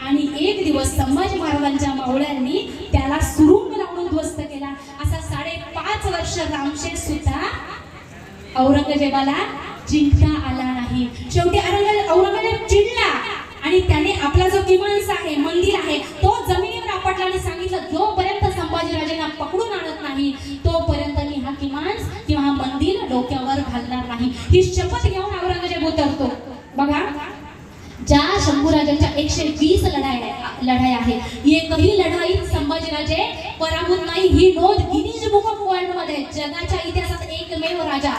आणि एक दिवस संभाजी महाराजांच्या मावळ्यांनी त्याला सुरुंग लावून उद्ध्वस्त केला. असा 5.5 वर्ष रामशेज सुद्धा औरंगजेबाला जिंकता आला नाही. शेवटी औरंगजेब चिडला आणि त्याने आपला जो किमांस आहे, मंदिर आहे, तो जमिनीवर आपटला आणि सांगितलं जोपर्यंत संभाजीराजांना पकडून आणत नाही तोपर्यंत मी हा किमांस किंवा हा मंदिर डोक्यावर घालणार नाही. ही शपथ घेऊन औरंगजेब उतरतो. बघा, ज्या शंभूराजांच्या 120 लढाई आहे, एकही लढाईत संभाजीराजे पराभूत नाही. ही नोंद गिनीज बुक ऑफ वर्ल्ड मध्ये, जगाच्या इतिहासात एकमेव राजा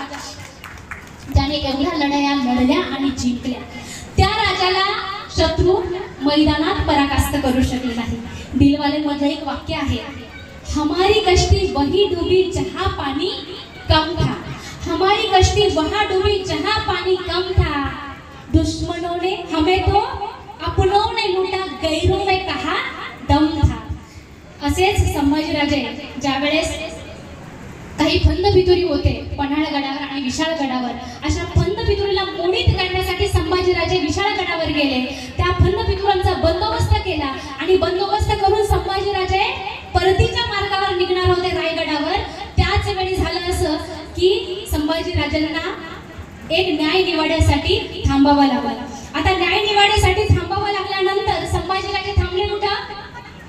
ज्याने एवढ्या लढाया लढल्या आणि जिंकल्या. त्या राजाला शत्रू मैदानात पराकाष्ट करू शकले नाही. दिलवाले मधलं एक वाक्य आहे, हमारी कश्ती वही डूबी जहां पानी कम था, हमारी कश्ती वहां डूबी जहां पानी कम था, दुश्मनों ने हमें तो अपनों ने लूटा, गैरों में कहा दम था. असेच संभाजीराजे ज्यावेळेस काही फंदफितुरी होते पन्हाळगडावर आणि विशाळगडावर, अशा फंदफितुरीला मोडीत काढण्यासाठी संभाजीराजे विशाळगडावर गेले. त्या फंदफितुरांचा बंदोबस्त केला आणि बंदोबस्त करून संभाजीराजे परतीच्या मार्गावर निघणार होते रायगडावर. त्याच वेळी झालं असं की संभाजीराजांना एक न्याय निवाड्यासाठी थांबावं लागलं. आता न्याय निवाड्यासाठी थांबावं लागल्यानंतर संभाजीराजे थांबले कुठं?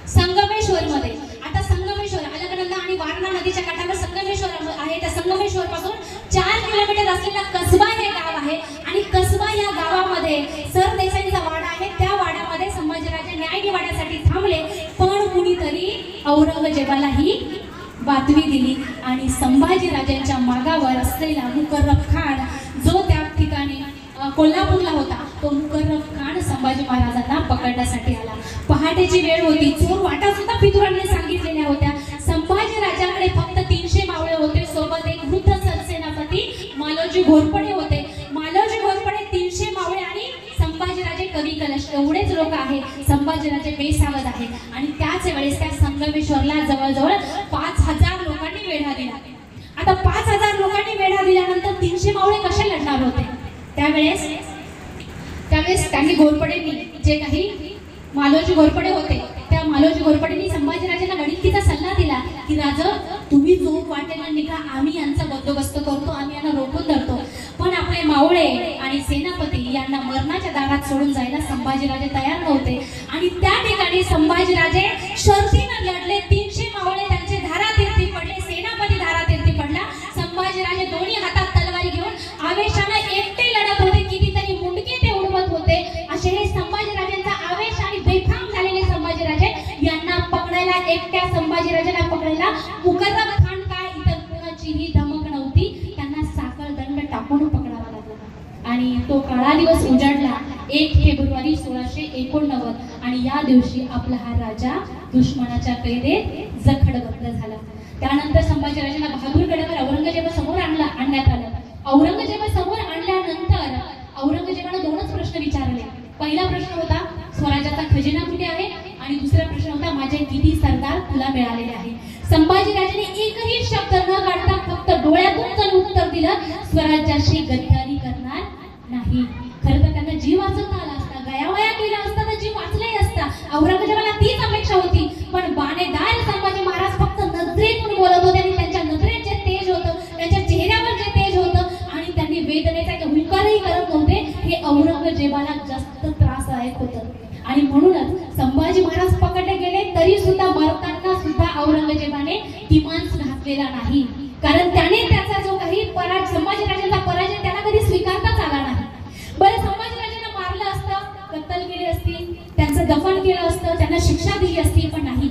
संगमेश्वर मध्ये. आता संगमेश्वर अलकनंदा आणि वारणा नदीच्या काठावर संगमेश्वर आहे. त्या संगमेश्वर पासून 4 किलोमीटर असलेला कसबा हे गाव आहे आणि कसबा या गावामध्ये सरदेसाईंचा वाडा आहे. त्या वाड्यामध्ये संभाजीराजे न्याय निवाड्यासाठी थांबले, पण कुणीतरी औरंगजेबालाही बातमी दिली आणि संभाजीराजांच्या मागावर असलेला मुकर्रब खान जो त्या ठिकाणी कोल्हापूरला होता, तो मुकर्रब खान संभाजी महाराजांना पकडण्यासाठी आला. पहाटेची वेळ होती. चोर वाटा सुद्धा पितुरांनी सांगितलेल्या होत्या. संभाजी राजाकडे फक्त 300 मावळे होते, सोबत एक वृद्ध सरसेनापती मालोजी घोरपडे होते. मालोजी घोरपडे, 300 मावळे आणि संभाजीराजे कवी कलश, एवढेच लोक आहे. संभाजीराजे बेसावध आहे आणि त्याच वेळेस त्या संगमेश्वरला जवळजवळ 5 5000 लोकांनी वेढा दिल्यानंतर 300 मावळे कसे लढणार होते? त्यावेळेस त्यांनी घोरपडेंनी जे काही मालोजी घोरपडे होते, त्या मालोजी घोरपडेंनी संभाजीराजांना वडिलकीचा सल्ला दिला की राजा, तुम्ही जो वाटेला निघा, आम्ही यांचा बंदोबस्त करतो, आम्ही यांना रोखून धरतो. पण आपले मावळे आणि सेनापती यांना मरणाच्या दारात सोडून जायला संभाजीराजे तयार नव्हते आणि त्या ठिकाणी संभाजीराजे शर्थीनं लढले. 300 मावळे त्यांचे धारातीर्थी पडले, सेनापती धारातीर्थी पडला. संभाजीराजे दोन्ही हातात तलवारी घेऊन आवेशाने एकटे लढत होते, कितीतरी मुंडके ते उडवत होते. असे हे संभाजीराजांचा आवेश आणि बेफाम झालेले संभाजीराजे यांना पकडायला, एकट्या संभाजीराजांना पकडायला मुकर्रम खान काय इतर कोणाचीही धमक नव्हती. त्यांना साखर दंड टाकून पकडावा लागला आणि तो काळा दिवस उजाडला 1 फेब्रुवारी 1689 आणि या दिवशी आपला हा राजा दुश्मनाच्या कैदेत जखडबंद झाला. त्यानंतर संभाजीराजांना बहादूरगडावर औरंगजेबासमोर आणण्यात आलं. औरंगजेबासमोर आणल्यानंतर औरंगजेबाने 2च प्रश्न विचारले. पहिला प्रश्न होता स्वराज्याचा खजिना कुठे आहे आणि दुसरा प्रश्न होता माझे किती सरदार तुला मिळालेले आहे. संभाजीराजांनी एकही शब्द न काढता फक्त डोळ्यातून उत्तर दिलं, स्वराज्याशी गद्दारी करणार नाही. खरं तर त्यांना जीव वाचवता आला असता, गयावया केला असता तर जीव वाचलाही असता. औरंगजेबाला तीच अपेक्षा होती, पण बाणेदार संभाजी महाराज फक्त नजरेतून बोलत होते आणि त्यांच्या नजरेत जे तेज होतं, त्यांच्या चेहऱ्यावर जे तेज होतं आणि त्यांनी वेदनेचा हुंकारही करत नव्हते, हे औरंगजेबाला जास्त त्रासदायक होतं. आणि म्हणूनच संभाजी महाराज पकडले गेले तरी सुद्धा मरताना सुद्धा औरंगजेबाने किमांस घातलेला नाही, कारण त्याने त्याचा जो काही संभाजीराजांचा पराजय त्याला कधी स्वीकारताच आला नाही. बरं, संभाजीराजांना मारलं असतं, कत्तल केली असती, त्यांचं दफन केलं असतं, त्यांना शिक्षा दिली असती, पण नाही.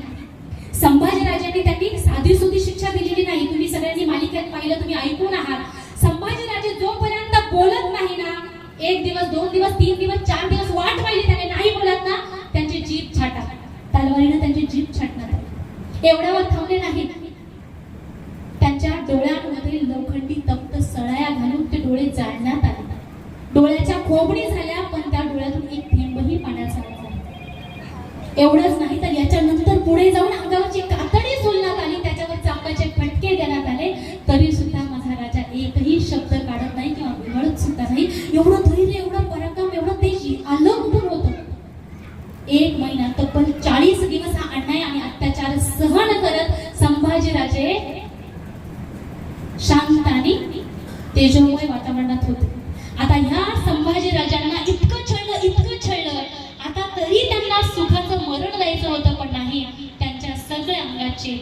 संभाजीराजांनी त्यांनी साधी सुधी शिक्षा दिलेली नाही. तुम्ही सगळ्यांनी मालिकेत पाहिलं, तुम्ही ऐकून आहात. संभाजीराजे जोपर्यंत बोलत नाही ना, 1 दिवस 2 दिवस 3 दिवस 4 दिवस वाट पाहिली, त्याने नाही बोलत ना, त्यांची जीभ छाटा, तलवारीनं त्यांची जीभ छाटण्यात आली. एवढ्यावर थांबले नाही, त्यांच्या डोळ्यांमध्ये लोखंडी तप्त सळाया घालून ते डोळे जाळण्यात आले. डोळ्याच्या खोबणी झाल्या, पण त्या डोळ्यातून एक थेंबही पाण्याचा नाही. एवढंच नाही तर याच्यानंतर पुढे जाऊन अंगावरची कातडी सोलण्यात आली, त्याच्यावर चाकाचे फटके देण्यात आले, तरी सुद्धा माझा राजा एकही शब्द काढत नाही किंवा बिघडत सुद्धा नाही. एवढं धैर्य, एवढं पराक्रम, एवढं तेज आलं कुठून होतं? 1 महिना तब्बल 40 दिवस हा अन्याय आणि अत्याचार सहन करत संभाजीराजे शांत आणि तेजोमय वातावरणात होते. आता ह्या संभाजीराजांना इतकं छळलं, आता तरी त्यांना सुखाचं मरण द्यायचं होतं, पण नाही. त्यांच्या सगळ्या अंगाचे